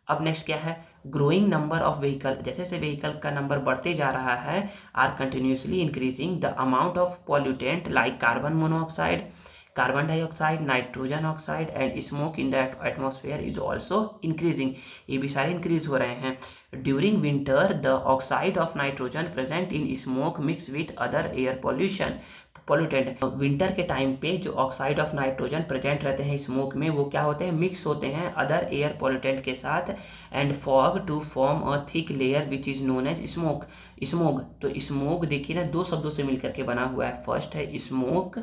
अब नेक्स्ट क्या है, ग्रोइंग नंबर ऑफ व्हीकल, जैसे जैसे व्हीकल का नंबर बढ़ते जा रहा है, are continuously increasing the amount of pollutant like carbon monoxide, carbon dioxide, nitrogen oxide and smoke in the atmosphere is also increasing. ये भी सारे इंक्रीज हो रहे हैं। During winter the oxide of nitrogen present in smoke mix with other air pollutant. Winter के time पे जो oxide of nitrogen present रहते हैं स्मोक में, वो क्या होते हैं, मिक्स होते हैं अदर एयर पॉल्यूटेंट के साथ, and fog to form a thick layer which is known as smoke. Smoke, तो स्मोक देखिए ना, दो शब्दों से मिलकर के बना हुआ है। फर्स्ट है स्मोक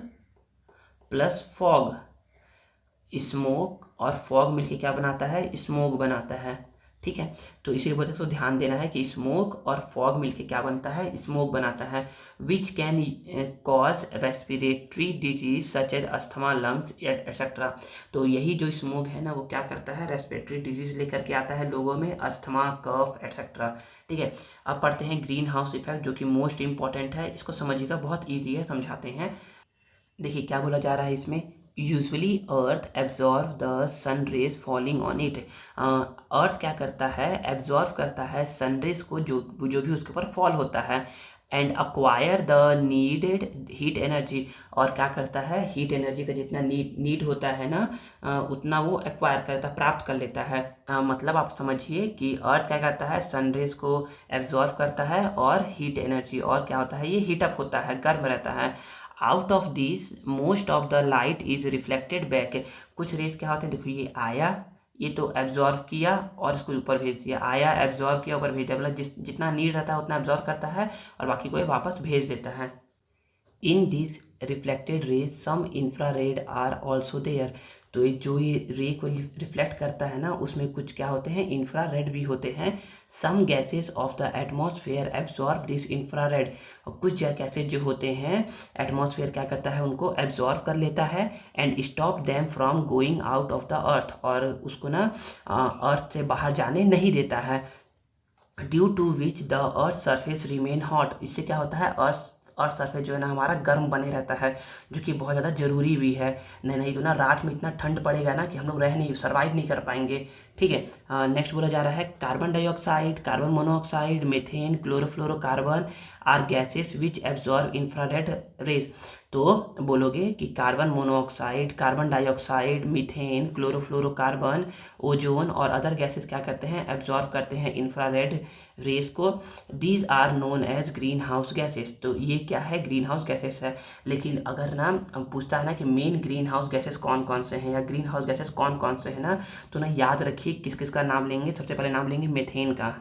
प्लस फॉग। स्मोक और फॉग मिलके क्या बनाता है, स्मोक बनाता है। ठीक है, तो इसी वजह से ध्यान देना है कि स्मोक और फॉग मिलके क्या बनता है, स्मोक बनाता है। Which can cause respiratory disease such as asthma, lungs etcetera. तो यही जो स्मोक है ना, वो क्या करता है, रेस्पिरेटरी डिजीज लेकर के आता है लोगों में, अस्थमा, कफ एटसेट्रा। ठीक है, अब पढ़ते हैं ग्रीन हाउस इफेक्ट, जो कि मोस्ट इंपॉर्टेंट है। इसको समझिएगा, बहुत ईजी है, समझाते हैं। देखिए क्या बोला जा रहा है इसमें, usually earth absorb the sun rays falling on it. Earth क्या करता है, एब्जॉर्व करता है सन रेज को, जो भी उसके ऊपर फॉल होता है, and acquire the needed heat energy. और क्या करता है, हीट एनर्जी का जितना नीड होता है ना, उतना वो एक्वायर करता, प्राप्त कर लेता है। मतलब आप समझिए कि अर्थ क्या करता है, सन रेज को एब्जॉर्व करता है, और हीट एनर्जी, और क्या होता है, ये हीटअप होता है, गर्म रहता है। Out of this most of the light is reflected back. कुछ रेस क्या होते हैं, देखो ये आया, ये तो एब्जॉर्व किया और इसको ऊपर भेज दिया, आया एब्जॉर्व किया ऊपर भेज दिया, मतलब जितना नीड रहता है उतना एब्जॉर्व करता है और बाकी को वापस भेज देता है। In this reflected rays some infrared are also there. तो जो ये रे को रिफ्लेक्ट करता है ना, उसमें कुछ क्या होते हैं, इंफ्रारेड भी होते हैं। Some gases of the atmosphere absorb this infrared. और कुछ गैसेज जो होते हैं, एटमॉस्फेयर क्या करता है, उनको एब्जॉर्ब कर लेता है, and stop them from going out of the अर्थ, और उसको ना अर्थ से बाहर जाने नहीं देता है। Due to which the earth surface remain hot. इससे क्या होता है, अर्थ सरफेस जो है ना हमारा गर्म बने रहता है, जो कि बहुत ज़्यादा ज़रूरी भी है। नहीं तो ना रात में इतना ठंड पड़ेगा ना कि हम लोग सर्वाइव नहीं कर पाएंगे। ठीक है, नेक्स्ट बोला जा रहा है, carbon dioxide, carbon monoxide, methane, chlorofluorocarbon are gases which absorb infrared rays. तो बोलोगे कि carbon monoxide, carbon dioxide, methane, chlorofluorocarbon, ozone और अदर गैसेस क्या करते हैं, एब्जॉर्ब करते हैं इंफ्रारेड रेस को। These are known as green house gases. तो ये क्या है, ग्रीन हाउस गैसेस है। लेकिन अगर ना पूछता है ना कि मेन ग्रीन हाउस गैसेस कौन कौन से हैं, या ग्रीन हाउस गैसेस कौन कौन से हैं ना, तो ना याद रखिए किस किस का नाम लेंगे। सबसे पहले नाम लेंगे मेथेन का,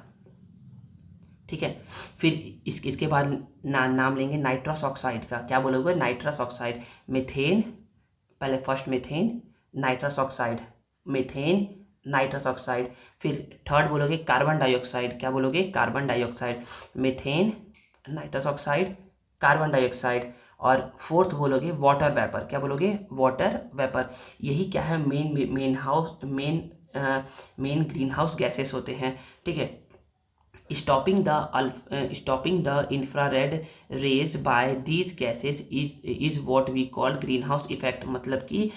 ठीक है। फिर इसके बाद नाम लेंगे नाइट्रस ऑक्साइड का। क्या बोलोगे, नाइट्रस ऑक्साइड, मेथेन, पहले first methane, nitrous oxide, methane, nitrous oxide. फिर थर्ड बोलोगे कार्बन डाइऑक्साइड। क्या बोलोगे, carbon dioxide, methane, nitrous oxide, carbon dioxide. और फोर्थ बोलोगे वाटर वेपर। क्या बोलोगे, वाटर वेपर। यही क्या है, मेन ग्रीन हाउस गैसेस होते हैं। ठीक है, stopping the infrared rays by these gases is what we call greenhouse effect। मतलब कि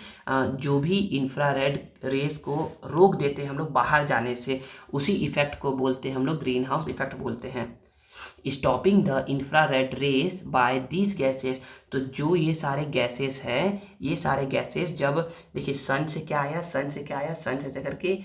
जो भी इंफ्रारेड रेस को रोक देते हैं हम लोग बाहर जाने से, उसी इफेक्ट को बोलते हैं हम लोग ग्रीन हाउस इफेक्ट बोलते हैं। Stopping the infrared rays by these gases. तो जो ये सारे गैसेस हैं, ये सारे गैसेस जब देखिए सन से क्या आया, सन से करके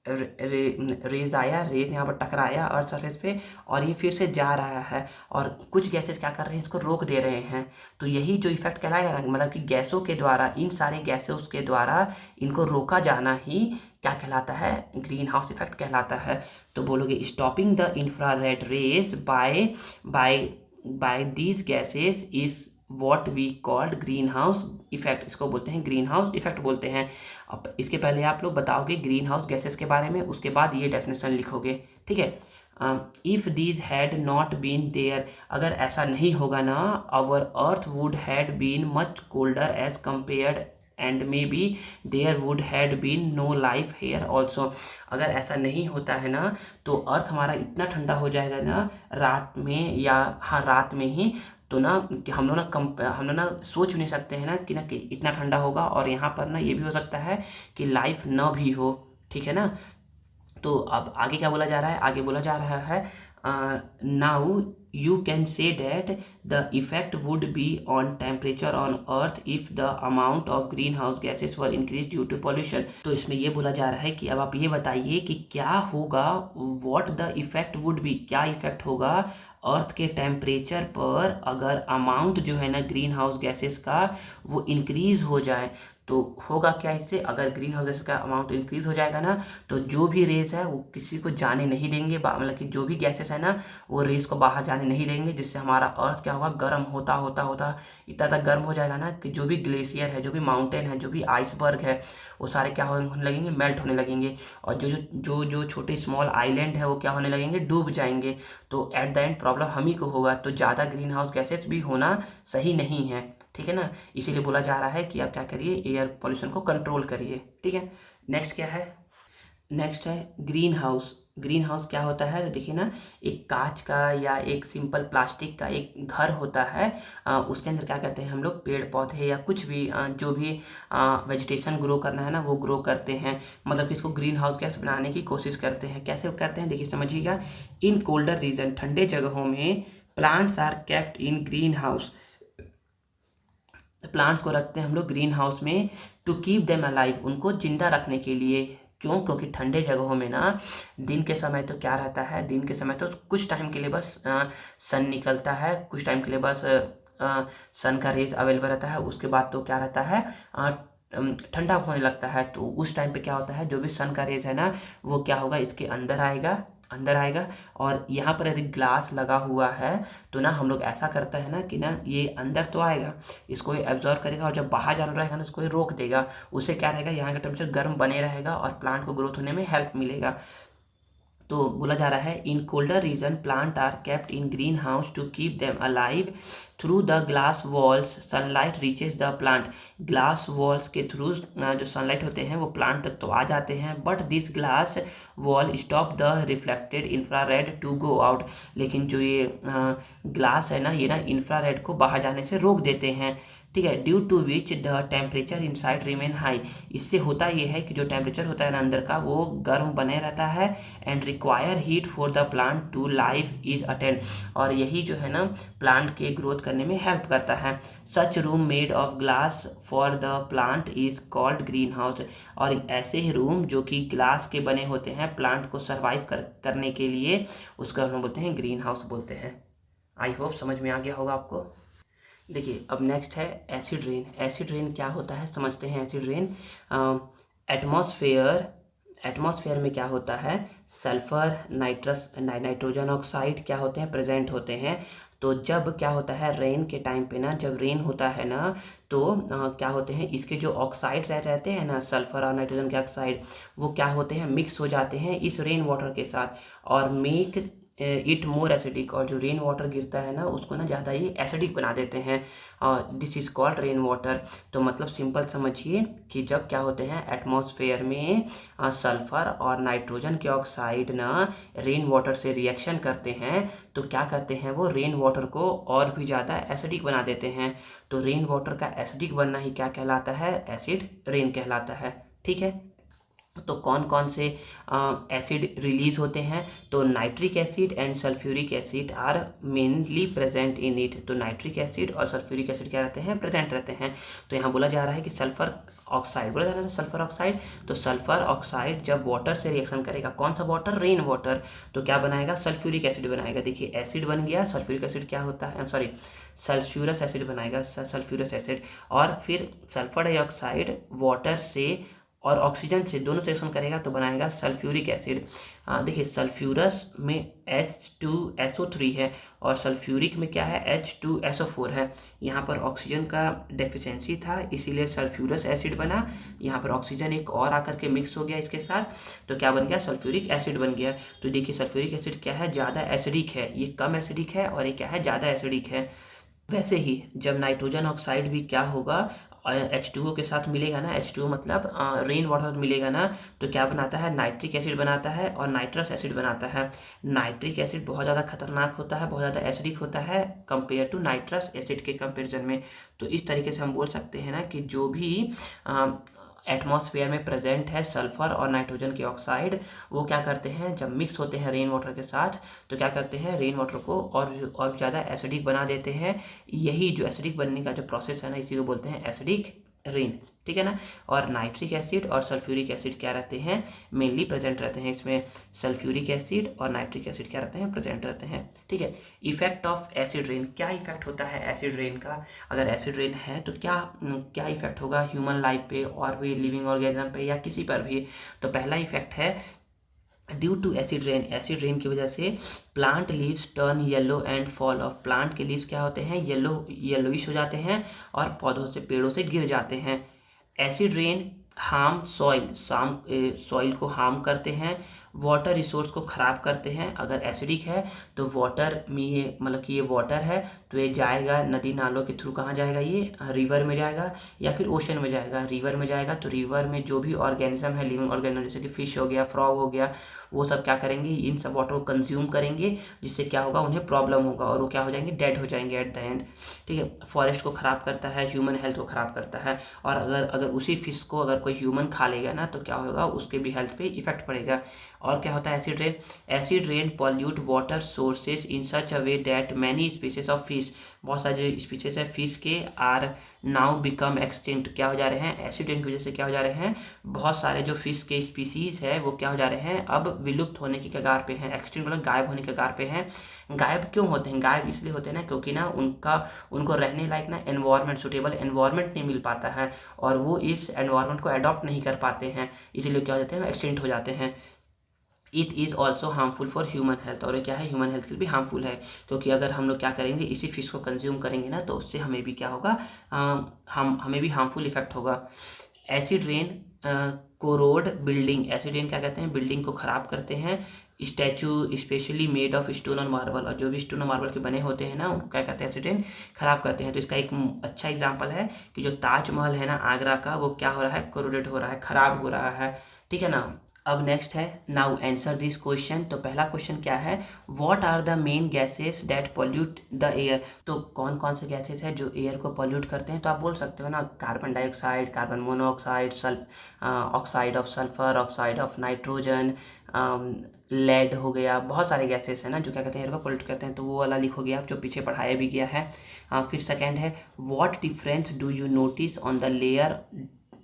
रेज आया, रेज यहाँ पर टकराया अर्थ सरफेस पे, और ये फिर से जा रहा है, और कुछ गैसेस क्या कर रहे हैं, इसको रोक दे रहे हैं। तो यही जो इफेक्ट कहलाएगा ना, मतलब कि गैसों के द्वारा, इन सारे गैसों के द्वारा इनको रोका जाना ही क्या कहलाता है, ग्रीन हाउस इफेक्ट कहलाता है। तो बोलोगे stopping the infrared rays by these gases is what we called green house effect. इसको बोलते हैं ग्रीन हाउस इफेक्ट बोलते हैं। अब इसके पहले आप लोग बताओगे ग्रीन हाउस गैसेस के बारे में, उसके बाद ये डेफिनेशन लिखोगे। ठीक है, if these had not been there, अगर ऐसा नहीं होगा ना, our earth would had been much colder as compared and may be there would had been no life here also. अगर ऐसा नहीं होता है ना, तो अर्थ हमारा इतना ठंडा हो जाएगा ना रात में, या हाँ रात में ही, तो ना कि हम लोग ना सोच भी नहीं सकते हैं ना कि इतना ठंडा होगा, और यहाँ पर ना ये भी हो सकता है कि लाइफ ना भी हो। ठीक है ना, तो अब आगे क्या बोला जा रहा है, आगे बोला जा रहा है now you can say that the effect would be on temperature on earth if the amount of greenhouse gases were increased due to pollution। तो इसमें ये बोला जा रहा है कि अब आप ये बताइए कि क्या होगा, what the effect would be, क्या इफेक्ट होगा अर्थ के टेम्परेचर पर अगर अमाउंट जो है ना ग्रीन हाउस गैसेस का वो इंक्रीज हो जाए। तो होगा क्या इससे, अगर ग्रीन हाउस गैसेस का अमाउंट इंक्रीज हो जाएगा ना तो जो भी रेज है वो किसी को जाने नहीं देंगे, मतलब कि जो भी गैसेस है ना वो रेज को बाहर जाने नहीं देंगे, जिससे हमारा अर्थ क्या होगा, गर्म होता होता होता इतना तक गर्म हो जाएगा ना कि जो भी ग्लेशियर है, जो भी माउंटेन है, जो भी आइसबर्ग है, वो सारे क्या होने लगेंगे, मेल्ट होने लगेंगे। और जो जो जो जो छोटे स्मॉल आइलैंड है वो क्या होने लगेंगे, डूब जाएंगे। तो एट द एंड प्रॉब्लम हम ही को होगा। तो ज़्यादा ग्रीन हाउस गैसेस भी होना सही नहीं है, ठीक है ना। इसीलिए बोला जा रहा है कि आप क्या करिए, एयर पोल्यूशन को कंट्रोल करिए, ठीक है। नेक्स्ट क्या है, नेक्स्ट है ग्रीन हाउस। ग्रीन हाउस क्या होता है, तो देखिए ना, एक कांच का या एक सिंपल प्लास्टिक का एक घर होता है। उसके अंदर क्या करते हैं हम लोग, पेड़ पौधे या कुछ भी जो भी वेजिटेशन ग्रो करना है ना वो ग्रो करते हैं। मतलब कि इसको ग्रीन हाउस गैस बनाने की कोशिश करते हैं। कैसे करते हैं देखिए, समझिएगा। इन कोल्डर रीजन, ठंडे जगहों में plants are kept in green house, plants को रखते हैं हम लोग ग्रीन हाउस में टू कीप देम अलाइव, उनको जिंदा रखने के लिए। क्यों, क्योंकि ठंडे जगहों में ना दिन के समय तो क्या रहता है, दिन के समय तो कुछ टाइम के लिए बस सन निकलता है, कुछ टाइम के लिए बस सन का रेज अवेलेबल रहता है। उसके बाद तो क्या रहता है, ठंडा होने लगता है। तो उस टाइम पे क्या होता है, जो भी सन का रेज है ना वो क्या होगा, इसके अंदर आएगा, अंदर आएगा। और यहाँ पर यदि ग्लास लगा हुआ है तो ना हम लोग ऐसा करते हैं ना कि ना ये अंदर तो आएगा, इसको ये एब्जॉर्व करेगा, और जब बाहर जाना रहेगा ना उसको ये रोक देगा। उससे क्या रहेगा, यहाँ का टेम्परेचर गर्म बने रहेगा और प्लांट को ग्रोथ होने में हेल्प मिलेगा। तो बोला जा रहा है in colder region plant are kept in green house to keep them alive through the glass walls sunlight reaches the plant. Glass walls के थ्रू जो सनलाइट होते हैं वो प्लांट तक तो आ जाते हैं, but this glass wall stop the reflected infrared to go out. लेकिन जो ये ग्लास है ना, ये ना इंफ्रारेड को बाहर जाने से रोक देते हैं, ठीक है। Due to which the temperature inside remain high, इससे होता ये है कि जो टेम्परेचर होता है ना अंदर का वो गर्म बने रहता है। And require heat for the plant to life is attend, और यही जो है ना प्लांट के ग्रोथ करने में हेल्प करता है। Such room made of glass for the plant is called green house, और ऐसे ही रूम जो कि ग्लास के बने होते हैं प्लांट को सर्वाइव करने के लिए, उसको हम बोलते हैं ग्रीन हाउस बोलते हैं। आई होप समझ में आ गया होगा आपको। देखिए अब नेक्स्ट है एसिड रेन। एसिड रेन क्या होता है समझते हैं। एसिड रेन एटमॉस्फेयर में क्या होता है, सल्फर नाइट्रोजन ऑक्साइड क्या होते हैं, प्रेजेंट होते हैं। तो जब क्या होता है रेन के टाइम पे ना, जब रेन होता है ना तो क्या होते हैं, इसके जो ऑक्साइड रहते हैं ना, सल्फर और नाइट्रोजन के ऑक्साइड, वो क्या होते हैं, मिक्स हो जाते हैं इस रेन वाटर के साथ और मेक इट मोर एसिडिक, और जो रेन वाटर गिरता है ना उसको ना ज़्यादा ही एसिडिक बना देते हैं। This is called rain water. तो मतलब सिंपल समझिए कि जब क्या होते हैं एटमॉस्फेयर में सल्फर और नाइट्रोजन के ऑक्साइड ना रेन वाटर से रिएक्शन करते हैं तो क्या करते हैं, वो रेन वाटर को और भी ज़्यादा एसिडिक बना देते हैं। तो रेन वाटर का एसिडिक बनना ही क्या कहलाता है, एसिड रेन कहलाता है, ठीक है। तो कौन कौन से एसिड रिलीज होते हैं, तो nitric acid and sulphuric acid are mainly present in it. तो नाइट्रिक एसिड और सल्फ्यूरिक एसिड क्या रहते हैं, प्रेजेंट रहते हैं। तो यहाँ बोला जा रहा है कि सल्फर ऑक्साइड, बोला जा रहा है सल्फर ऑक्साइड, तो सल्फर ऑक्साइड जब वाटर से रिएक्शन करेगा, कौन सा वाटर, रेन वाटर, तो क्या बनाएगा, सल्फ्यूरिक एसिड बनाएगा। देखिए एसिड बन गया, सल्फ्यूरिक एसिड क्या होता है, सॉरी सल्फ्यूरस एसिड बनाएगा, सल्फ्यूरस एसिड। और फिर सल्फर डाइऑक्साइड वाटर से और ऑक्सीजन से दोनों से रिएक्शन करेगा तो बनाएगा सल्फ्यूरिक एसिड। देखिए सल्फ्यूरस में H2SO3 है और सल्फ्यूरिक में क्या है, H2SO4 है। यहाँ पर ऑक्सीजन का डेफिशिएंसी था इसीलिए सल्फ्यूरस एसिड बना। यहाँ पर ऑक्सीजन एक और आकर के मिक्स हो गया इसके साथ तो क्या बन गया, सल्फ्यूरिक एसिड बन गया। तो देखिए सल्फ्यूरिक एसिड क्या है, ज़्यादा एसिडिक है, ये कम एसिडिक है और ये क्या है, ज़्यादा एसिडिक है। वैसे ही जब नाइट्रोजन ऑक्साइड भी क्या होगा, H2O के साथ मिलेगा ना, H2O मतलब रेन वाटर मिलेगा ना, तो क्या बनाता है, नाइट्रिक एसिड बनाता है और नाइट्रस एसिड बनाता है। नाइट्रिक एसिड बहुत ज़्यादा खतरनाक होता है, बहुत ज़्यादा एसिडिक होता है कंपेयर टू नाइट्रस एसिड के कंपेरिजन में। तो इस तरीके से हम बोल सकते हैं ना कि जो भी एटमॉस्फेयर में प्रेजेंट है सल्फर और नाइट्रोजन के ऑक्साइड, वो क्या करते हैं जब मिक्स होते हैं रेन वाटर के साथ तो क्या करते हैं रेन वाटर को और ज़्यादा एसिडिक बना देते हैं। यही जो एसिडिक बनने का जो प्रोसेस है ना, इसी को बोलते हैं एसिडिक रेन, ठीक है ना। और नाइट्रिक एसिड और सल्फ्यूरिक एसिड क्या रहते हैं, मेनली प्रेजेंट रहते हैं इसमें। सल्फ्यूरिक एसिड और नाइट्रिक एसिड क्या रहते हैं, प्रेजेंट रहते हैं, ठीक है। इफेक्ट ऑफ एसिड रेन, क्या इफेक्ट होता है एसिड रेन का, अगर एसिड रेन है तो क्या क्या इफेक्ट होगा ह्यूमन लाइफ पे और भी लिविंग ऑर्गेनिज्म पे या किसी पर भी। तो पहला इफेक्ट है ड्यू टू एसिड रेन की वजह से plant leaves turn yellow and fall of, plant के लीव्स क्या होते हैं, येलोइश हो जाते हैं और पौधों से पेड़ों से गिर जाते हैं। एसिड रेन हार्म सॉइल को हार्म करते हैं, वाटर रिसोर्स को ख़राब करते हैं। अगर एसिडिक है तो वाटर में ये मतलब कि ये वाटर है तो ये जाएगा नदी नालों के थ्रू, कहाँ जाएगा, ये रिवर में जाएगा या फिर ओशन में जाएगा। रिवर में जाएगा तो रिवर में जो भी ऑर्गेनिज्म है, लिविंग ऑर्गेनिज्म जैसे कि फिश हो गया, फ्रॉग हो गया, वो सब क्या करेंगे, इन सब वाटर को कंज्यूम करेंगे, जिससे क्या होगा, उन्हें प्रॉब्लम होगा और वो क्या हो जाएंगे, डेड हो जाएंगे एट द एंड, ठीक है। फॉरेस्ट को ख़राब करता है, ह्यूमन हेल्थ को ख़राब करता है। और अगर उसी फिश को अगर कोई ह्यूमन खा लेगा ना तो क्या होगा, उसके भी हेल्थ पे इफेक्ट पड़ेगा। और क्या होता है acid rain pollute water sources in such a way that many species of fish, बहुत सारे जो स्पीसीज है फिश के आर नाउ बिकम एक्सटिंक्ट, क्या हो जा रहे हैं, एसिड रेन की वजह से क्या हो जा रहे हैं, बहुत सारे जो फिश के स्पीसीज है वो क्या हो जा रहे हैं, अब विलुप्त होने की कगार पे हैं। एक्सटिंक्ट मतलब गायब होने की कगार पे हैं। गायब क्यों होते हैं, गायब इसलिए होते हैं ना क्योंकि ना उनको रहने लायक ना एनवायरनमेंट, सुटेबल एनवायरनमेंट नहीं मिल पाता है और वो इस एनवायरनमेंट को अडॉप्ट नहीं कर पाते हैं, इसीलिए क्या हो जाते हैं, एक्सटिंक्ट हो जाते हैं। It is also harmful for human health, और ये क्या है, ह्यूमन हेल्थ के लिए भी हार्मफुल है, क्योंकि अगर हम लोग क्या करेंगे, इसी फिश को कंज्यूम करेंगे ना तो उससे हमें भी क्या होगा, हमें भी हार्मफुल इफेक्ट होगा। Acid rain corrode building, acid rain क्या कहते हैं, बिल्डिंग को ख़राब करते हैं। Statue specially made of stone और मार्बल, और जो भी स्टोन और मार्बल के बने होते हैं ना उनको क्या कहते हैं, एसिड रेन ख़राब करते हैं। तो इसका एक अच्छा एग्जाम्पल है कि जो ताजमहल है ना आगरा का, वो क्या हो रहा है, कोरोडेड हो रहा है, ख़राब हो रहा है, ठीक है ना। अब नेक्स्ट है नाउ आंसर दिस क्वेश्चन। तो पहला क्वेश्चन क्या है, what are the main gases that pollute the air, तो कौन कौन से गैसेस है जो एयर को पॉल्यूट करते हैं। तो आप बोल सकते हो ना, carbon dioxide, carbon monoxide, oxide of sulphur, oxide of nitrogen, lead हो गया, बहुत सारे गैसेस हैं ना जो क्या कहते हैं एयर को पॉल्यूट करते हैं, तो वो वाला लिखोगे आप जो पीछे पढ़ाया भी गया है। फिर सेकेंड है, what difference do you notice on the layer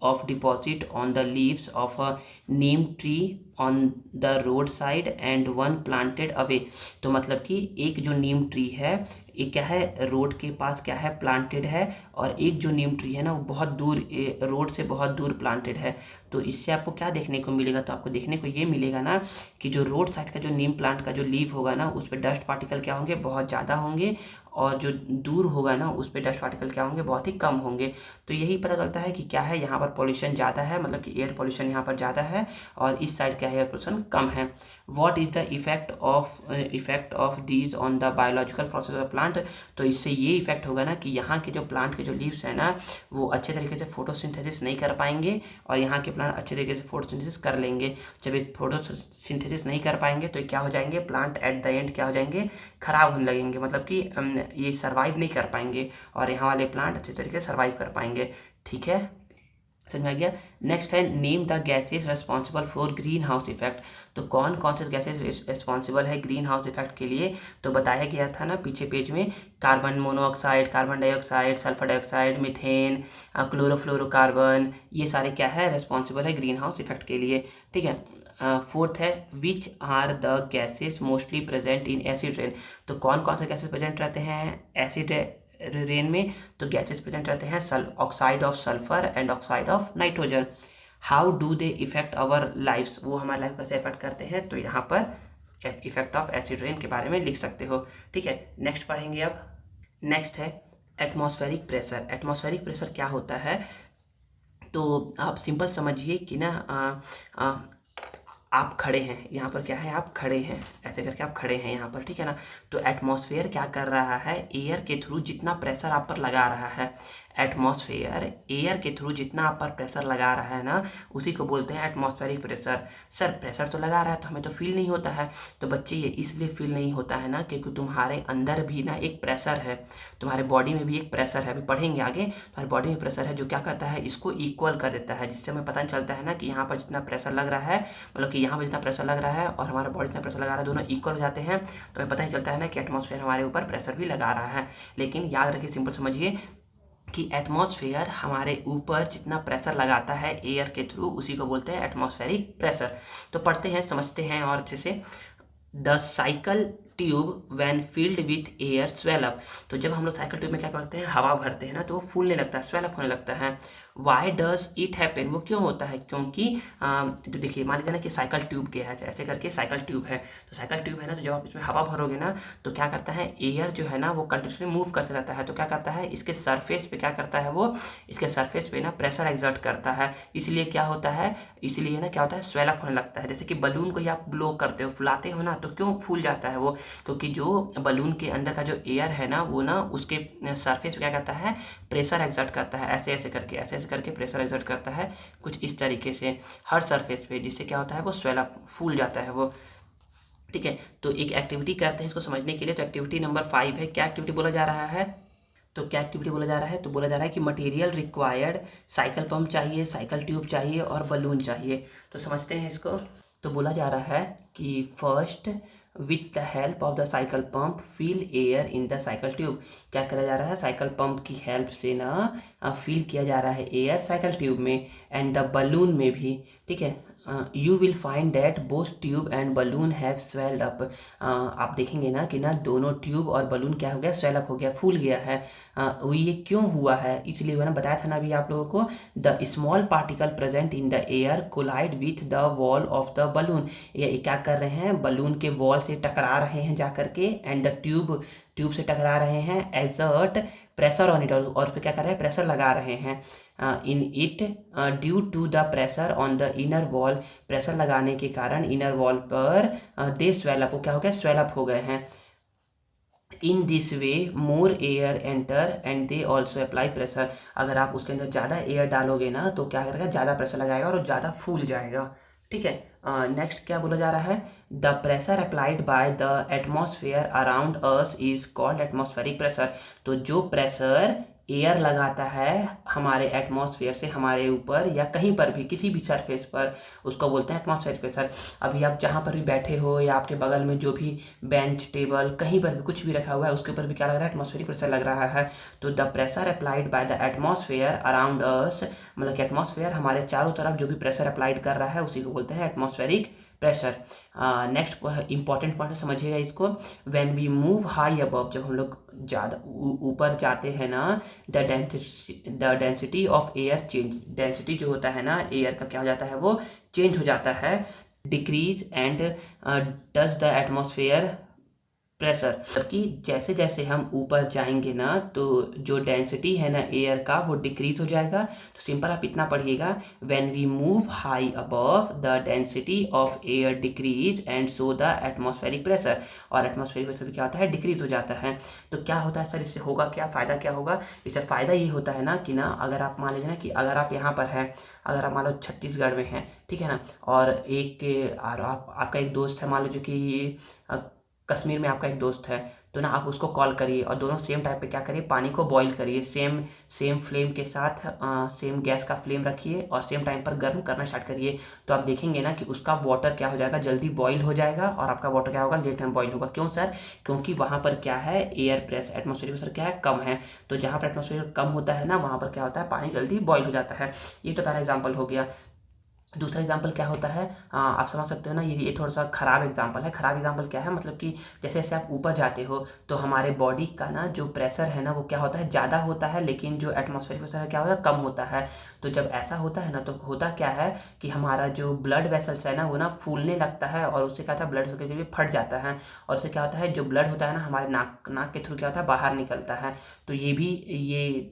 of deposit on the leaves of a neem tree on the road side and one planted away, तो मतलब कि एक जो नीम ट्री है ये क्या है, रोड के पास क्या है, प्लांटेड है, और एक जो नीम ट्री है ना वो बहुत दूर, रोड से बहुत दूर प्लांटेड है। तो इससे आपको क्या देखने को मिलेगा, तो आपको देखने को ये मिलेगा ना कि जो रोड साइड का जो नीम प्लांट का जो लीव होगा ना उस पर डस्ट पार्टिकल क्या होंगे, बहुत ज़्यादा होंगे, और जो दूर होगा ना उस पर डस्ट पार्टिकल क्या होंगे, बहुत ही कम होंगे। तो यही पता चलता है कि क्या है, यहाँ पर पॉल्यूशन ज़्यादा है, मतलब कि एयर पॉल्यूशन यहाँ पर ज़्यादा है और इस साइड क्या है, एयर पॉल्यूशन कम है। What is the effect of these on the biological process of plant, तो इससे ये इफेक्ट होगा ना कि यहाँ के जो प्लांट के जो लीव्स हैं ना वो अच्छे तरीके से फोटोसिंथेसिस नहीं कर पाएंगे, और यहाँ के प्लांट अच्छे तरीके से फोटोसिंथेसिस कर लेंगे। जब एक फोटोसिंथेसिस नहीं कर पाएंगे तो क्या हो जाएंगे, प्लांट एट द एंड क्या हो जाएंगे, खराब होने लगेंगे, मतलब कि ये सर्वाइव नहीं कर पाएंगे और यहाँ वाले प्लांट अच्छे तरीके से सर्वाइव कर पाएंगे, ठीक है, समझ में आ गया। नेक्स्ट है name the gases responsible for green house effect, तो कौन कौन से गैसेस रेस्पॉन्सिबल है ग्रीन हाउस इफेक्ट के लिए। तो बताया गया था ना पीछे पेज में, carbon monoxide, carbon dioxide, sulphur dioxide, methane, chlorofluorocarbon, ये सारे क्या है, रेस्पॉन्सिबल है ग्रीन हाउस इफेक्ट के लिए, ठीक है। फोर्थ है which are the gases mostly present in acid rain, तो कौन कौन से गैसेस प्रेजेंट रहते हैं एसिड रेन में, तो गैसेस प्रेजेंट रहते हैं oxide of sulphur and oxide of nitrogen. How do they effect our lifes, वो हमारे लाइफ कैसे इफेक्ट करते हैं, तो यहाँ पर इफेक्ट ऑफ एसिड रेन के बारे में लिख सकते हो, ठीक है। नेक्स्ट पढ़ेंगे अब। नेक्स्ट है एटमॉस्फेरिक प्रेशर। एटमॉस्फेरिक प्रेशर क्या होता है, तो आप सिंपल समझिए कि ना आप खड़े हैं यहाँ पर, क्या है, आप खड़े हैं, ऐसे करके आप खड़े हैं यहाँ पर, ठीक है ना। तो एटमॉस्फेयर क्या कर रहा है, एयर के थ्रू जितना प्रेशर आप पर लगा रहा है, एटमॉस्फेयर, एयर के थ्रू जितना आप पर प्रेशर लगा रहा है ना उसी को बोलते हैं एटमॉस्फेरिक प्रेशर। सर प्रेशर तो लगा रहा है तो हमें तो फील नहीं होता है। तो बच्चे ये इसलिए फील नहीं होता है ना क्योंकि तुम्हारे अंदर भी ना एक प्रेशर है, तुम्हारे बॉडी में भी एक प्रेशर है। अभी पढ़ेंगे आगे, तुम्हारी बॉडी में प्रेशर है जो क्या करता है, इसको इक्वल कर देता है, जिससे हमें पता चलता है ना कि यहाँ पर जितना प्रेशर लग रहा है, मतलब कि यहाँ पर जितना प्रेशर लग रहा है और हमारा बॉडी जितना प्रेशर लगा रहा है दोनों इक्वल हो जाते हैं, तो हमें पता ही चलता है ना कि एटमॉस्फेयर हमारे ऊपर प्रेशर भी लगा रहा है। लेकिन याद रखिए, सिंपल समझिए कि एटमॉस्फेयर हमारे ऊपर जितना प्रेशर लगाता है एयर के थ्रू उसी को बोलते हैं एटमॉस्फेरिक प्रेशर। तो पढ़ते हैं, समझते हैं और अच्छे से। The cycle tube when filled with air swell up. तो जब हम लोग साइकिल ट्यूब में क्या करते हैं, हवा भरते हैं ना, तो वो फूलने लगता है, स्वेल अप होने लगता है। वाई डज इट हैपन, वो क्यों होता है, क्योंकि तो देखिए मान लीजिए ना कि साइकिल ट्यूब के है, ऐसे करके साइकिल ट्यूब है, तो साइकिल ट्यूब है ना, तो जब आप इसमें हवा भरोगे ना तो क्या करता है, एयर जो है ना वो कंटिन्यूसली मूव करते रहता है, तो क्या करता है, इसके सरफेस पे क्या करता है, वो इसके सरफेस पे ना प्रेशर एक्सर्ट करता है, इसलिए क्या होता है, इसलिए ना क्या होता है, स्वेल अप होने लगता है। जैसे कि बलून को ही आप ब्लो करते हो, फुलाते हो ना, तो क्यों फूल जाता है वो, क्योंकि जो बलून के अंदर का जो एयर है ना वो ना उसके सरफेस पे क्या करता है, प्रेशर एक्सर्ट करता है, ऐसे ऐसे करके, ऐसे ऐसे करके प्रेशर एक्सर्ट करता है कुछ इस तरीके से हर सरफेस पे, जिससे क्या होता है, वो स्वेल अप, फूल जाता है वो। ठीक है, तो एक एक्टिविटी करते हैं इसको समझने के लिए। तो एक्टिविटी नंबर 5 है, क्या एक्टिविटी बोला जा रहा है, तो क्या एक्टिविटी बोला जा रहा है, तो बोला जा रहा है कि मटेरियल रिक्वायर्ड, साइकिल पंप चाहिए, साइकिल ट्यूब चाहिए और बलून चाहिए। तो समझते हैं इसको। तो बोला जा रहा है कि first with the help of the cycle pump fill air in the cycle tube. क्या करा जा रहा है, साइकिल पंप की हेल्प से ना फिल किया जा रहा है एयर साइकिल ट्यूब में एंड द बलून में भी। ठीक है, you will find that both tube and balloon have swelled up. आप देखेंगे ना कि ना दोनों ट्यूब और बलून क्या हो गया, स्वेल अप हो गया, फूल गया है। वो ये क्यों हुआ है, इसलिए मैंने बताया था ना अभी आप लोगों को, the small particle present in the air collide with the wall of the balloon. ये क्या कर रहे हैं, बलून के वॉल से टकरा रहे हैं जा करके, एंड द ट्यूब से टकरा रहे हैं, एक्सर्ट प्रेशर ऑन इट, और उस पर क्या कर रहे हैं, प्रेशर लगा रहे हैं in it due to the pressure on the inner wall. Pressure लगाने के कारण इनर वॉल पर दे स्वेल अप, क्या हो गया, स्वेल अप हो गए हैं। In this way more air enter and they also apply pressure. अगर आप उसके अंदर ज़्यादा एयर डालोगे ना तो क्या करेगा, ज़्यादा प्रेशर लगाएगा और ज़्यादा फूल जाएगा। ठीक है, नेक्स्ट क्या बोला जा रहा है, the pressure applied by the atmosphere around us is called atmospheric pressure. तो जो प्रेशर एयर लगाता है हमारे एटमॉस्फेयर से हमारे ऊपर या कहीं पर भी किसी भी सरफेस पर, उसको बोलते हैं एटमॉस्फेरिक प्रेशर। अभी आप जहाँ पर भी बैठे हो या आपके बगल में जो भी बेंच टेबल कहीं पर भी कुछ भी रखा हुआ है उसके ऊपर भी क्या लग रहा है, एटमॉस्फेरिक प्रेशर लग रहा है। तो the pressure applied by the atmosphere around us, मतलब कि एटमॉस्फेयर हमारे चारों तरफ जो भी प्रेशर अप्लाइड कर रहा है उसी को बोलते हैं atmospheric pressure. Next important point समझिएगा इसको, when we move high above, जब हम लोग ज़्यादा ऊपर जाते हैं ना, the density of air change, density जो होता है ना एयर का क्या हो जाता है, वो चेंज हो जाता है, decrease and does the atmosphere pressure. जबकि जैसे जैसे हम ऊपर जाएंगे ना तो जो डेंसिटी है ना एयर का वो डिक्रीज हो जाएगा। तो सिंपल आप इतना पढ़िएगा, when we move high above the density of air decrease and so the atmospheric pressure. और एटमॉस्फेरिक प्रेशर भी क्या होता है, डिक्रीज हो जाता है। तो क्या होता है सर, इससे होगा क्या, फ़ायदा क्या होगा, इससे फ़ायदा ये होता है ना कि ना अगर आप मान लीजिए ना कि अगर आप यहाँ पर हैं, अगर आप मान लो छत्तीसगढ़ में हैं, ठीक है ना, और आपका एक दोस्त है, मान लीजिए कि कश्मीर में आपका एक दोस्त है, तो ना आप उसको कॉल करिए और दोनों सेम टाइम पे क्या करिए, पानी को बॉईल करिए, सेम फ्लेम के साथ सेम गैस का फ्लेम रखिए और सेम टाइम पर गर्म करना स्टार्ट करिए। तो आप देखेंगे ना कि उसका वाटर क्या हो जाएगा, जल्दी बॉईल हो जाएगा और आपका वाटर क्या होगा, लेट में बॉईल होगा। क्यों सर, क्योंकि वहाँ पर क्या है, एयर प्रेशर, एटमॉस्फेरिक प्रेशर क्या है, कम है। तो जहाँ पर एटमॉस्फेरिक कम होता है ना वहाँ पर क्या होता है, पानी जल्दी बॉईल हो जाता है। ये तो पहला एग्जाम्पल हो गया। दूसरा एग्जाम्पल क्या होता है, आप समझ सकते हो ना, ये थोड़ा सा ख़राब एग्जाम्पल है। ख़राब एग्जाम्पल क्या है, मतलब कि जैसे जैसे आप ऊपर जाते हो तो हमारे बॉडी का ना जो प्रेशर है ना वो क्या होता है, ज़्यादा होता है, लेकिन जो एटमॉस्फेरिक प्रेशर है क्या होता है, कम होता है। तो जब ऐसा होता है ना तो होता क्या है कि हमारा जो ब्लड वेसल्स है ना वो ना फूलने लगता है और उससे क्या होता है, ब्लड वेसल भी फट जाता है और उससे क्या होता है, जो ब्लड होता है ना हमारे नाक के थ्रू क्या होता है, बाहर निकलता है। तो ये भी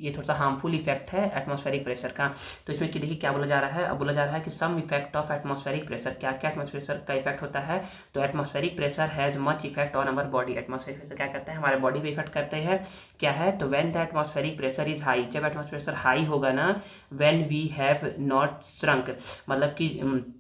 ये थोड़ा सा हार्मफुल इफेक्ट है एटमॉस्फेरिक प्रेशर का। तो इसमें कि देखिए क्या बोला जा रहा है, अब बोला जा रहा है कि some effect of atmospheric pressure. क्या क्या एटमॉस्फेरिक प्रेशर का इफेक्ट होता है? तो atmospheric pressure has much effect on our body. Atmospheric pressure क्या करता है? हमारे बॉडी पे इफेक्ट करते हैं। क्या है? तो when the atmospheric pressure is high, जब एटमॉस्फेरिक प्रेशर हाई होगा ना, when we have not shrunk, मतलब कि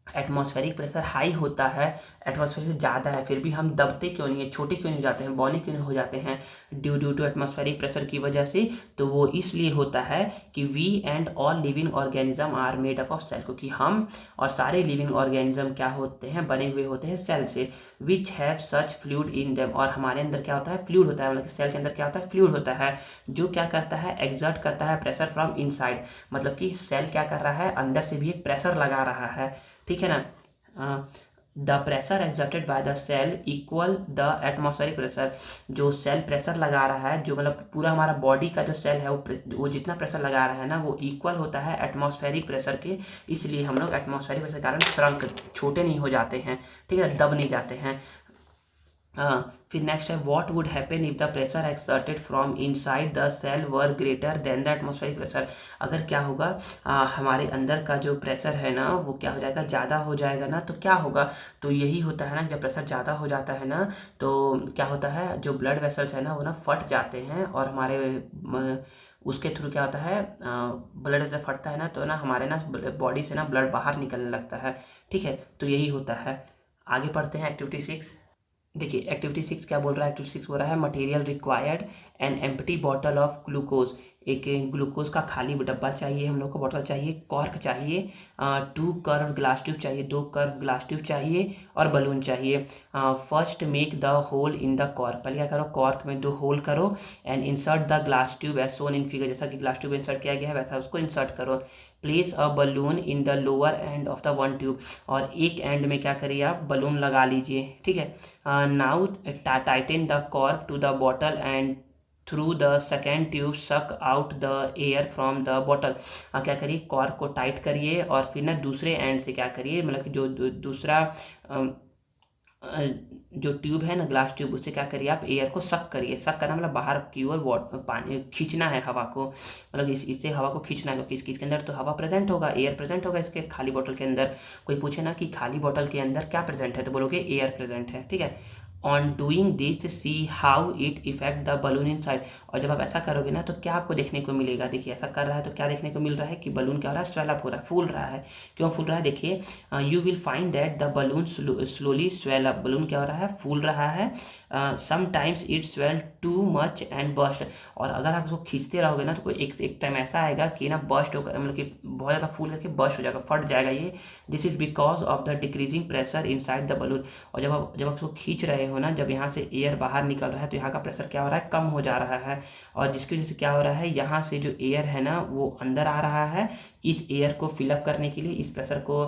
एटमॉस्फेरिक प्रेशर हाई होता है, एटमॉस्फेरिक ज़्यादा है, फिर भी हम दबते क्यों नहीं है, छोटे क्यों नहीं हो जाते हैं, बौने क्यों नहीं हो जाते हैं? ड्यू टू एटमॉस्फेरिक प्रेशर की वजह से। तो वो इसलिए होता है कि we and all living organism are made up of cell, क्योंकि हम और सारे लिविंग ऑर्गेनिज्म क्या होते हैं? बने हुए होते हैं सेल से। Which have such fluid in them, और हमारे अंदर क्या होता है? फ्लूइड होता है, मतलब कि सेल के अंदर क्या होता है? फ्लूइड होता है, जो क्या करता है? एक्सर्ट करता है प्रेशर फ्रॉम इनसाइड, मतलब कि सेल क्या कर रहा है? अंदर से भी एक प्रेशर लगा रहा है, ठीक है ना। The pressure exerted by the cell equal the atmospheric pressure, जो सेल प्रेशर लगा रहा है, जो मतलब पूरा हमारा बॉडी का जो सेल है वो जितना प्रेशर लगा रहा है ना, वो इक्वल होता है एटमॉस्फेरिक प्रेशर के। इसलिए हम लोग एटमॉस्फेरिक प्रेशर के कारण श्रंक, छोटे नहीं हो जाते हैं, ठीक है, दब नहीं जाते हैं। फिर नेक्स्ट है what would happen if the pressure exerted from inside the cell were greater than the atmospheric pressure. अगर क्या होगा, हमारे अंदर का जो प्रेशर है ना, वो क्या हो जाएगा? ज़्यादा हो जाएगा ना, तो क्या होगा? तो यही होता है ना, जब प्रेशर ज़्यादा हो जाता है ना, तो क्या होता है? जो ब्लड वेसल्स है ना, वो ना फट जाते हैं, और हमारे उसके थ्रू क्या होता है? ब्लड जब फटता है ना, तो ना हमारे ना बॉडी से ना ब्लड बाहर निकलने लगता है, ठीक है। तो यही होता है। आगे पढ़ते हैं एक्टिविटी 6। देखिए एक्टिविटी 6 क्या बोल रहा है? एक्टिविटी 6 बोल रहा है material required an empty bottle of glucose, एक ग्लूकोज का खाली डब्बा चाहिए हम लोग को, बॉटल चाहिए, कॉर्क चाहिए, 2 कर्व ग्लास ट्यूब चाहिए, 2 कर्व ग्लास ट्यूब चाहिए, और बलून चाहिए। First make the hole in the cork, पहले क्या करो? कॉर्क में 2 होल करो, and insert the glass tube as shown in figure, जैसा कि ग्लास ट्यूब इंसर्ट किया गया है वैसा उसको इंसर्ट करो। Place a balloon in the lower end of the one tube, और एक एंड में क्या करिए आप? बलून लगा लीजिए, ठीक है। Now tighten the cork to the bottle and through the second tube suck out the air from the bottle. क्या करिए? कॉर्क को टाइट करिए, और फिर ना दूसरे एंड से क्या करिए? मतलब कि जो दूसरा जो ट्यूब है ना, ग्लास ट्यूब, उससे क्या करिए आप? एयर को सक करिए। सक करना मतलब बाहर की ओर पानी खींचना है हवा को, मतलब इससे हवा को खींचना है, क्योंकि इसके अंदर तो हवा प्रेजेंट होगा, एयर प्रेजेंट होगा इसके खाली बोतल के अंदर। कोई पूछे ना कि खाली बोतल के अंदर क्या प्रेजेंट है, तो बोलोगे एयर प्रेजेंट है, ठीक है। On doing this see how it effect the balloon in side, और जब आप ऐसा करोगे ना, तो क्या आपको देखने को मिलेगा? देखिए ऐसा कर रहा है तो क्या देखने को मिल रहा है? कि बलून क्या हो रहा है? स्वेल अप हो रहा है, फूल रहा है। क्यों फूल रहा है? देखिए, you will find that the balloon slowly swell up, balloon क्या हो रहा है? फूल रहा है। Sometimes it swell too much and bast, और अगर आप उसको खींचते रहोगे ना, तो कोई एक टाइम ऐसा आएगा कि ना बस्ट होकर, मतलब कि बहुत ज़्यादा फूल करके बस्ट हो जाएगा, फट जाएगा ये। This is because of the decreasing pressure inside the balloon, और जब आप उसको खींच रहे हो ना, जब यहाँ से एयर बाहर निकल रहा है, तो यहाँ का प्रेशर क्या हो रहा है? कम हो जा रहा है, और जिसकी वजह से क्या हो रहा है? यहाँ से जो एयर है ना, वो अंदर आ रहा है, इस एयर को फिलअप करने के लिए, इस प्रेशर को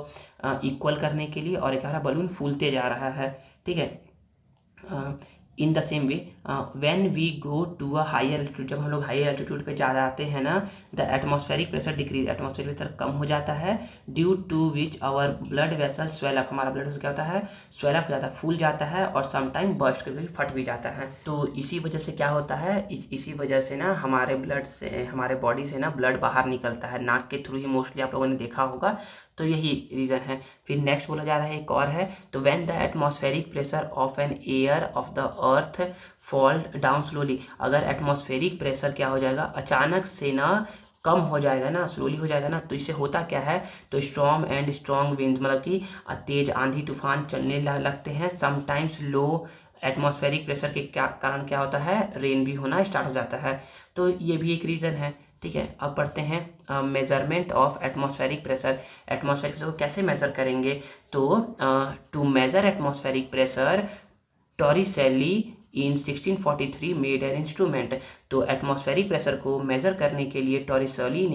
इक्वल करने के लिए, और एक हमारा बलून फूलते जा रहा है, ठीक है। In the same way when we go to a higher altitude, जब हम लोग हायर एल्टीट्यूड पे जा जाते हैं ना, the atmospheric pressure decrease, atmospheric pressure कम हो जाता है, due to which our blood vessel swell up, हमारा ब्लड वेसल क्या होता है? स्वेल अप हो जाता है, फूल जाता है, और समटाइम बर्स्ट कभी फट भी जाता है। तो इसी वजह से क्या होता है? इसी वजह से ना हमारे ब्लड से, हमारे बॉडी से ना ब्लड बाहर निकलता है, नाक के थ्रू ही मोस्टली आप लोगों ने देखा होगा, तो यही रीज़न है। फिर नेक्स्ट बोला जा रहा है एक और है, तो when the atmospheric pressure of an air of the earth fall down slowly, अगर एटमॉस्फेरिक प्रेशर क्या हो जाएगा? अचानक से ना कम हो जाएगा ना, स्लोली हो जाएगा ना, तो इससे होता क्या है? तो स्टॉर्म एंड स्ट्रॉन्ग विंड, मतलब कि तेज आंधी तूफान चलने लगते हैं। समटाइम्स लो एटमॉस्फेरिक प्रेशर के कारण क्या होता है? रेन भी होना स्टार्ट हो जाता है। तो ये भी एक रीज़न है, ठीक है। अब पढ़ते हैं measurement of atmospheric pressure. Atmospheric pressure को कैसे मेजर करेंगे? तो to measure atmospheric pressure Torricelli in 1643 made an instrument, तो एटमॉस्फेरिक प्रेशर को मेजर करने के लिए टॉरिसेली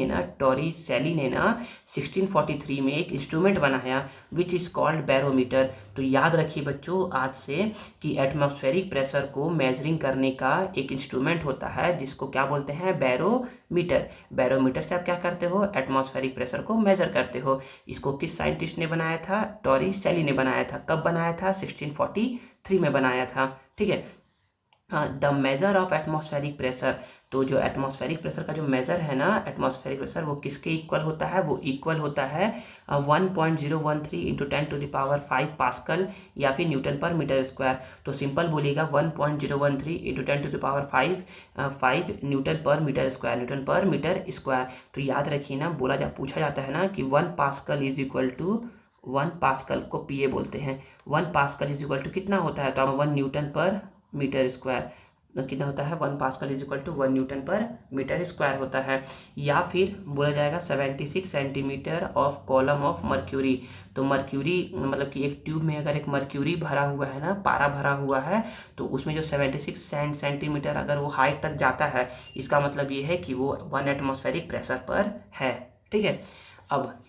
ने ना 1643 में एक इंस्ट्रूमेंट बनाया, विच इज़ कॉल्ड बैरोमीटर। तो याद रखिए बच्चों आज से कि एटमॉस्फेरिक प्रेशर को मेजरिंग करने का एक इंस्ट्रूमेंट होता है, जिसको क्या बोलते हैं? बैरोमीटर। बैरोमीटर से आप क्या करते हो? एटमॉस्फेरिक प्रेशर को मेजर करते हो। इसको किस साइंटिस्ट ने बनाया था? टॉरिसेली ने बनाया था। कब बनाया था? 1643 में बनाया था, ठीक है। The measure of atmospheric pressure, तो जो एटमॉस्फेरिक प्रेशर का जो मेज़र है ना, एटमॉस्फेरिक प्रेशर, वो किसके इक्वल होता है? वो इक्वल होता है 1.013 इंटू 10⁵ पास्कल या फिर न्यूटन पर मीटर स्क्वायर। तो सिंपल बोलिएगा 1.013 into 10⁵ Newton per metre square, Newton per metre square. तो याद रखिए ना, पूछा जाता है ना कि 1 pascal is equal to, 1 pascal को पीए बोलते हैं, 1 पास्कल इज इक्वल टू कितना होता है? तो अब 1 न्यूटन पर मीटर स्क्वायर कितना होता है? 1 pascal is equal to 1 newton per metre square होता है। या फिर बोला जाएगा 76 centimetre of column of mercury. तो मर्क्यूरी मतलब कि एक ट्यूब में अगर एक मर्क्यूरी भरा हुआ है ना, पारा भरा हुआ है, तो उसमें जो 76 सेंटीमीटर अगर वो हाइट तक जाता है, इसका मतलब ये है कि वो 1 एटमॉस्फेरिक प्रेशर पर है। ठीक है। अब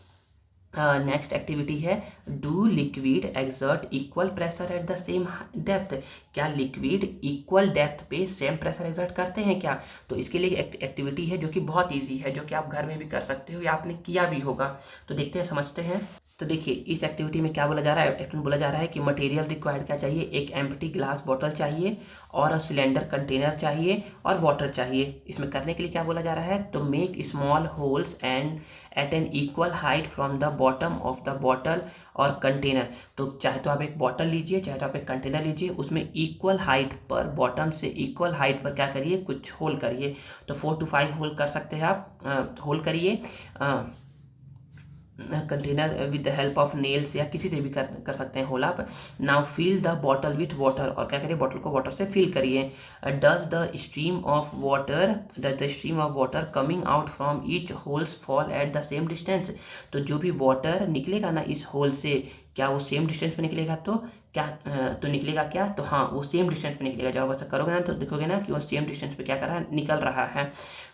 नेक्स्ट एक्टिविटी है, do liquid exert equal pressure at the same depth. क्या लिक्विड इक्वल डेप्थ पे सेम प्रेशर एक्सर्ट करते हैं क्या? तो इसके लिए एक्टिविटी है जो कि बहुत इजी है, जो कि आप घर में भी कर सकते हो या आपने किया भी होगा। तो देखते हैं, समझते हैं। तो देखिए, इस एक्टिविटी में क्या बोला जा रहा है? बोला जा रहा है कि मटेरियल रिक्वायर्ड क्या चाहिए? एक एम्प्टी ग्लास बॉटल चाहिए और सिलेंडर कंटेनर चाहिए और वाटर चाहिए। इसमें करने के लिए क्या बोला जा रहा है? तो make small holes and at an equal height from the bottom of the bottle और कंटेनर। तो चाहे तो आप एक बॉटल लीजिए, चाहे तो आप एक कंटेनर लीजिए, उसमें इक्वल हाइट पर, बॉटम से इक्वल हाइट पर क्या करिए? कुछ होल करिए। तो 4 to 5 होल कर सकते हैं आप, होल करिए container with the help of nails, या किसी से भी कर सकते हैं होल आप। Now fill the bottle with water, और क्या करिए? बॉटल को वाटर से फिल करिए। Does the stream of water coming out from each holes fall at the same distance. तो जो भी वाटर निकलेगा ना इस होल से, क्या वो सेम डिस्टेंस पे निकलेगा? तो क्या तो निकलेगा क्या? तो हाँ, वो सेम डिस्टेंस पे निकलेगा। जब आप ऐसा करोगे ना, तो देखोगे ना कि वो सेम डिस्टेंस पे क्या कर रहा है? निकल रहा है।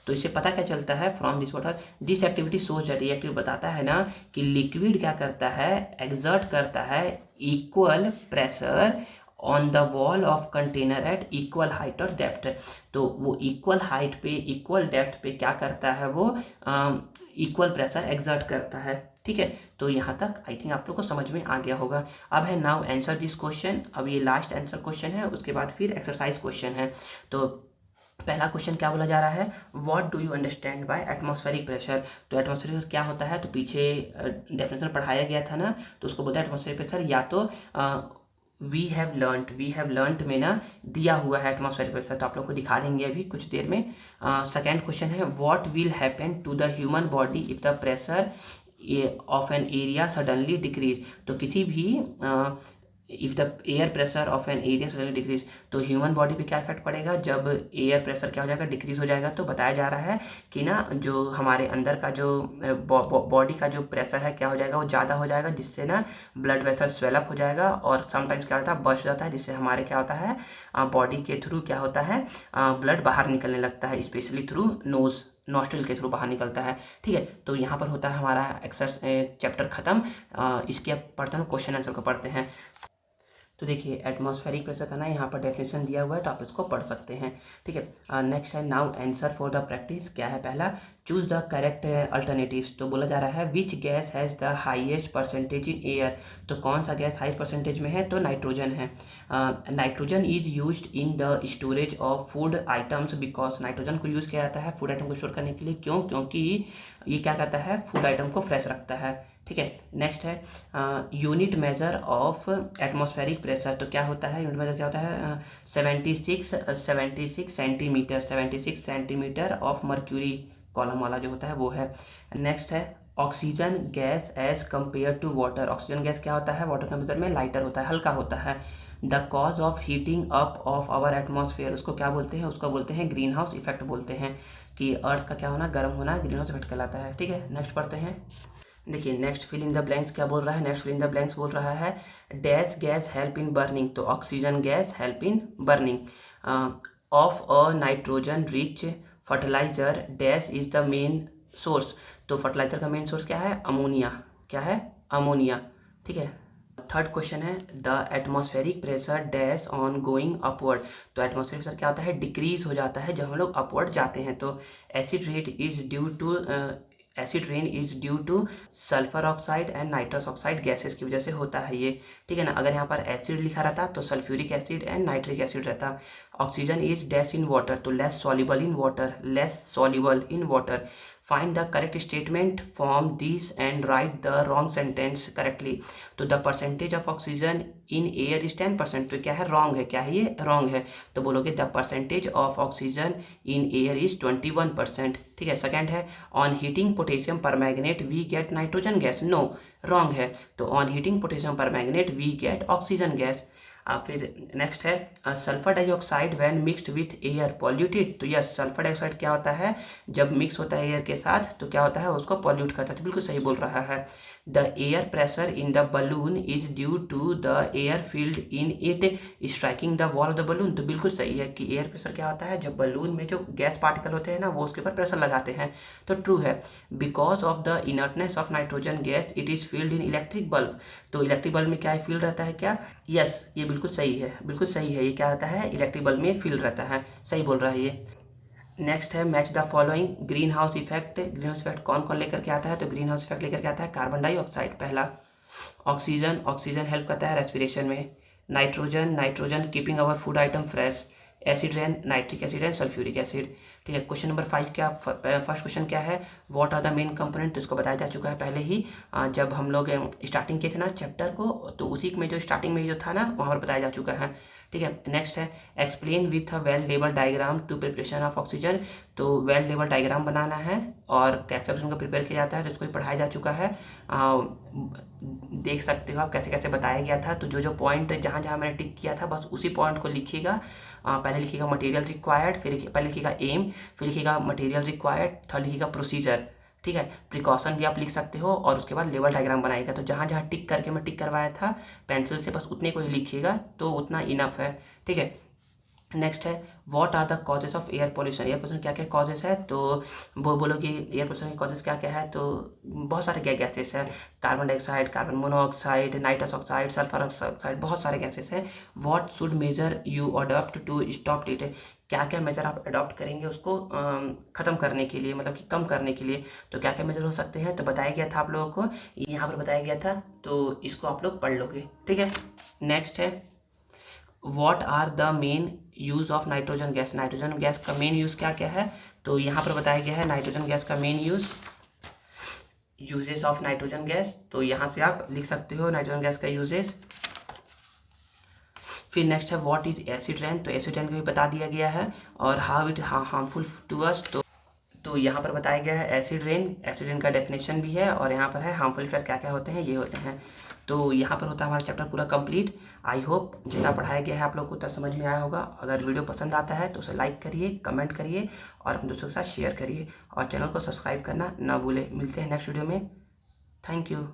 तो इससे पता क्या चलता है? From this water this activity सोच दैट, ये एक्टिविटी बताता है ना कि लिक्विड क्या करता है? एक्सर्ट करता है equal pressure on the wall of container at equal height और डेप्थ। तो वो इक्वल हाइट पे, इक्वल डेप्थ पे क्या करता है? वो इक्वल प्रेशर एक्सर्ट करता है। ठीक है। तो यहाँ तक आई थिंक आप लोग को समझ में आ गया होगा। अब है नाउ आंसर दिस क्वेश्चन। अब ये लास्ट आंसर क्वेश्चन है, उसके बाद फिर एक्सरसाइज क्वेश्चन है। तो पहला क्वेश्चन क्या बोला जा रहा है? What do you understand by atmospheric pressure. तो एटमॉस्फेरिक प्रेशर क्या होता है? तो पीछे डेफिनेशन पढ़ाया गया था ना, तो उसको बोलता है एटमॉस्फेरिक प्रेशर, या तो वी हैव लर्नट में ना दिया हुआ है एटमॉस्फेरिक प्रेशर। तो आप लोग को दिखा देंगे अभी कुछ देर में। सेकेंड क्वेश्चन है, what will happen to the human body if the pressure of an area suddenly decrease. तो किसी भी if the air pressure of an area suddenly decrease, तो ह्यूमन बॉडी पे क्या इफेक्ट पड़ेगा जब एयर प्रेशर क्या हो जाएगा? डिक्रीज हो जाएगा। तो बताया जा रहा है कि ना जो हमारे अंदर का जो बॉडी का जो प्रेशर है क्या हो जाएगा? वो ज़्यादा हो जाएगा, जिससे ना ब्लड वेसल स्वेलअप हो जाएगा, और समटाइम्स क्या होता है? बस्ट जाता है, जिससे हमारे क्या होता है? बॉडी के थ्रू क्या होता है? ब्लड बाहर निकलने लगता है, स्पेशली थ्रू नोज, नॉस्ट्रिल के थ्रू बाहर निकलता है। ठीक है। तो यहाँ पर होता है हमारा चैप्टर खत्म। इसके अब पढ़ते हैं क्वेश्चन आंसर को पढ़ते हैं। तो देखिए, एटमॉस्फेरिक प्रेशर का ना यहाँ पर डेफिनेशन दिया हुआ है, तो आप इसको पढ़ सकते हैं। ठीक है। नेक्स्ट है now answer for the practice. क्या है? पहला, चूज द करेक्ट अल्टरनेटिव्स। तो बोला जा रहा है which gas has the highest percentage in air. तो कौन सा गैस हाई परसेंटेज में है? तो नाइट्रोजन है। Nitrogen is used in the storage of food items, because nitrogen को यूज़ किया जाता है फूड आइटम को स्टोर करने के लिए। क्यों? क्योंकि ये क्या करता है? फूड आइटम को फ्रेश रखता है। ठीक है। नेक्स्ट है unit measure of atmospheric pressure. तो क्या होता है? यूनिट मेजर क्या होता है? 76 सेंटीमीटर ऑफ मर्क्यूरी कॉलम वाला जो होता है वो है। नेक्स्ट है oxygen gas as compared to water. Oxygen gas क्या होता है? वाटर कंपेयर में लाइटर होता है, हल्का होता है। The cause of heating up of our atmosphere, उसको क्या बोलते हैं? उसको बोलते हैं ग्रीन हाउस इफेक्ट बोलते हैं, कि अर्थ का क्या होना? गर्म होना ग्रीन हाउस इफेक्ट कहलाता है। ठीक है। नेक्स्ट पढ़ते हैं। देखिए, next fill in the blanks क्या बोल रहा है? Next fill in the blanks बोल रहा है dash gas help in burning. तो oxygen gas help in burning of a nitrogen rich fertiliser dash is the main source. तो फर्टिलाइजर का मेन सोर्स क्या है? अमोनिया। क्या है? अमोनिया। ठीक है। थर्ड क्वेश्चन है the atmospheric pressure dash on going upward. तो एटमॉस्फेरिक प्रेशर क्या होता है? डिक्रीज हो जाता है जब हम लोग अपवर्ड जाते हैं। तो acid rate is due to acid rain is due to sulphur oxide and nitrous oxide gases की वजह से होता है ये, ठीक है ना। अगर यहाँ पर एसिड लिखा रहता तो sulphuric acid and nitric acid रहता। Oxygen is dash in water, तो less soluble in water, less soluble in water. Find the correct statement from this and write the wrong sentence correctly. तो the percentage of oxygen in air is 10%, तो क्या है, wrong है, क्या है ये, wrong है। तो बोलोगे the percentage of oxygen in air is 21%, ठीक है। सेकंड है on heating potassium permanganate we get nitrogen gas, no, wrong है। तो on heating potassium permanganate we get oxygen gas. फिर नेक्स्ट है sulphur dioxide when mixed with air polluted, तो yes sulphur dioxide क्या होता है, जब मिक्स होता है एयर के साथ तो क्या होता है, उसको पॉल्यूट करता है, तो बिल्कुल सही बोल रहा है। The air pressure in the balloon is due to the air field in it striking the wall of the balloon, तो बिल्कुल सही है कि एयर प्रेशर क्या होता है, जब बलून में जो गैस पार्टिकल होते हैं ना वो उसके ऊपर प्रेशर लगाते हैं, तो ट्रू है। Because of the inertness of nitrogen gas it is field in electric bulb, तो इलेक्ट्रिक बल्ब में क्या है, फील्ड रहता है क्या, यस ये बिल्कुल सही है, बिल्कुल सही है, ये क्या रहता है, इलेक्ट्रिक बल्ब में फील्ड रहता है, सही बोल रहा है ये। नेक्स्ट है match the following. Green house effect, green house effect कौन कौन लेकर के आता है, तो ग्रीन हाउस इफेक्ट लेकर के आता है कार्बन डाइऑक्साइड पहला। ऑक्सीजन, ऑक्सीजन हेल्प करता है रेस्पिरेशन में। Nitrogen, nitrogen keeping our food item fresh. Acid rain, nitric acid and sulphuric acid, ठीक है। क्वेश्चन नंबर 5 क्या, फर्स्ट क्वेश्चन क्या है, what are the main component, तो इसको बताया जा चुका है पहले ही, जब हम लोग स्टार्टिंग किए थे ना चैप्टर को, तो उसी में जो स्टार्टिंग में जो था ना वहाँ पर बताया जा चुका है, ठीक है। नेक्स्ट है explain with a well label diagram to preparation of oxygen, तो वेल लेबल डायग्राम बनाना है और कैसे ऑक्सीजन को प्रिपेयर किया जाता है, तो इसको भी पढ़ाया जा चुका है। देख सकते हो आप कैसे कैसे बताया गया था, तो जो जो पॉइंट जहाँ जहाँ मैंने टिक किया था बस उसी पॉइंट को लिखिएगा। पहले लिखिएगा मटेरियल रिक्वायर्ड, फिर पहले लिखिएगा एम, फिर लिखिएगा मटेरियल रिक्वायर्ड, थर्ड लिखिएगा प्रोसीजर, ठीक है। प्रिकॉशन भी आप लिख सकते हो और उसके बाद लेवल डायग्राम बनाएगा, तो जहाँ जहाँ टिक करके मैं टिक करवाया था पेंसिल से बस उतने को ही लिखिएगा, तो उतना इनफ है, ठीक है। नेक्स्ट है what are the causes of air pollution, air pollution क्या क्या कॉजेस है, तो वो बोलो कि एयर पोल्यूशन के कॉजेस क्या क्या है, तो बहुत सारे क्या गैसेस हैं, carbon dioxide, carbon monoxide, nitrous oxide, sulphur oxide, बहुत सारे गैसेस हैं। What should measure you adopt to stop it, क्या क्या मेजर आप अडॉप्ट करेंगे उसको ख़त्म करने के लिए, मतलब कि कम करने के लिए, तो क्या क्या मेजर हो सकते हैं, तो बताया गया था आप लोगों को, यहाँ पर बताया गया था, तो इसको आप लोग पढ़ लोगे, ठीक है। नेक्स्ट है what are the main use of nitrogen gas, nitrogen gas का मेन यूज़ क्या क्या है, तो यहाँ पर बताया गया है नाइट्रोजन गैस का main uses of nitrogen gas, तो यहाँ से आप लिख सकते हो नाइट्रोजन गैस का यूजेस। फिर नेक्स्ट है व्हाट इज एसिड रेन, तो एसिड रेन को भी बता दिया गया है और how it harmful to us, तो यहाँ पर बताया गया है एसिड रेन का डेफिनेशन भी है और यहाँ पर है हार्मफुल इफेक्ट क्या क्या होते हैं, ये होते हैं। तो यहाँ पर होता है हमारा चैप्टर पूरा कंप्लीट। आई होप जितना पढ़ाया गया है आप लोग को उतना समझ में आया होगा। अगर वीडियो पसंद आता है तो उसे लाइक करिए, कमेंट करिए और अपने दोस्तों के साथ शेयर करिए और चैनल को सब्सक्राइब करना ना भूलें। मिलते हैं नेक्स्ट वीडियो में। Thank you.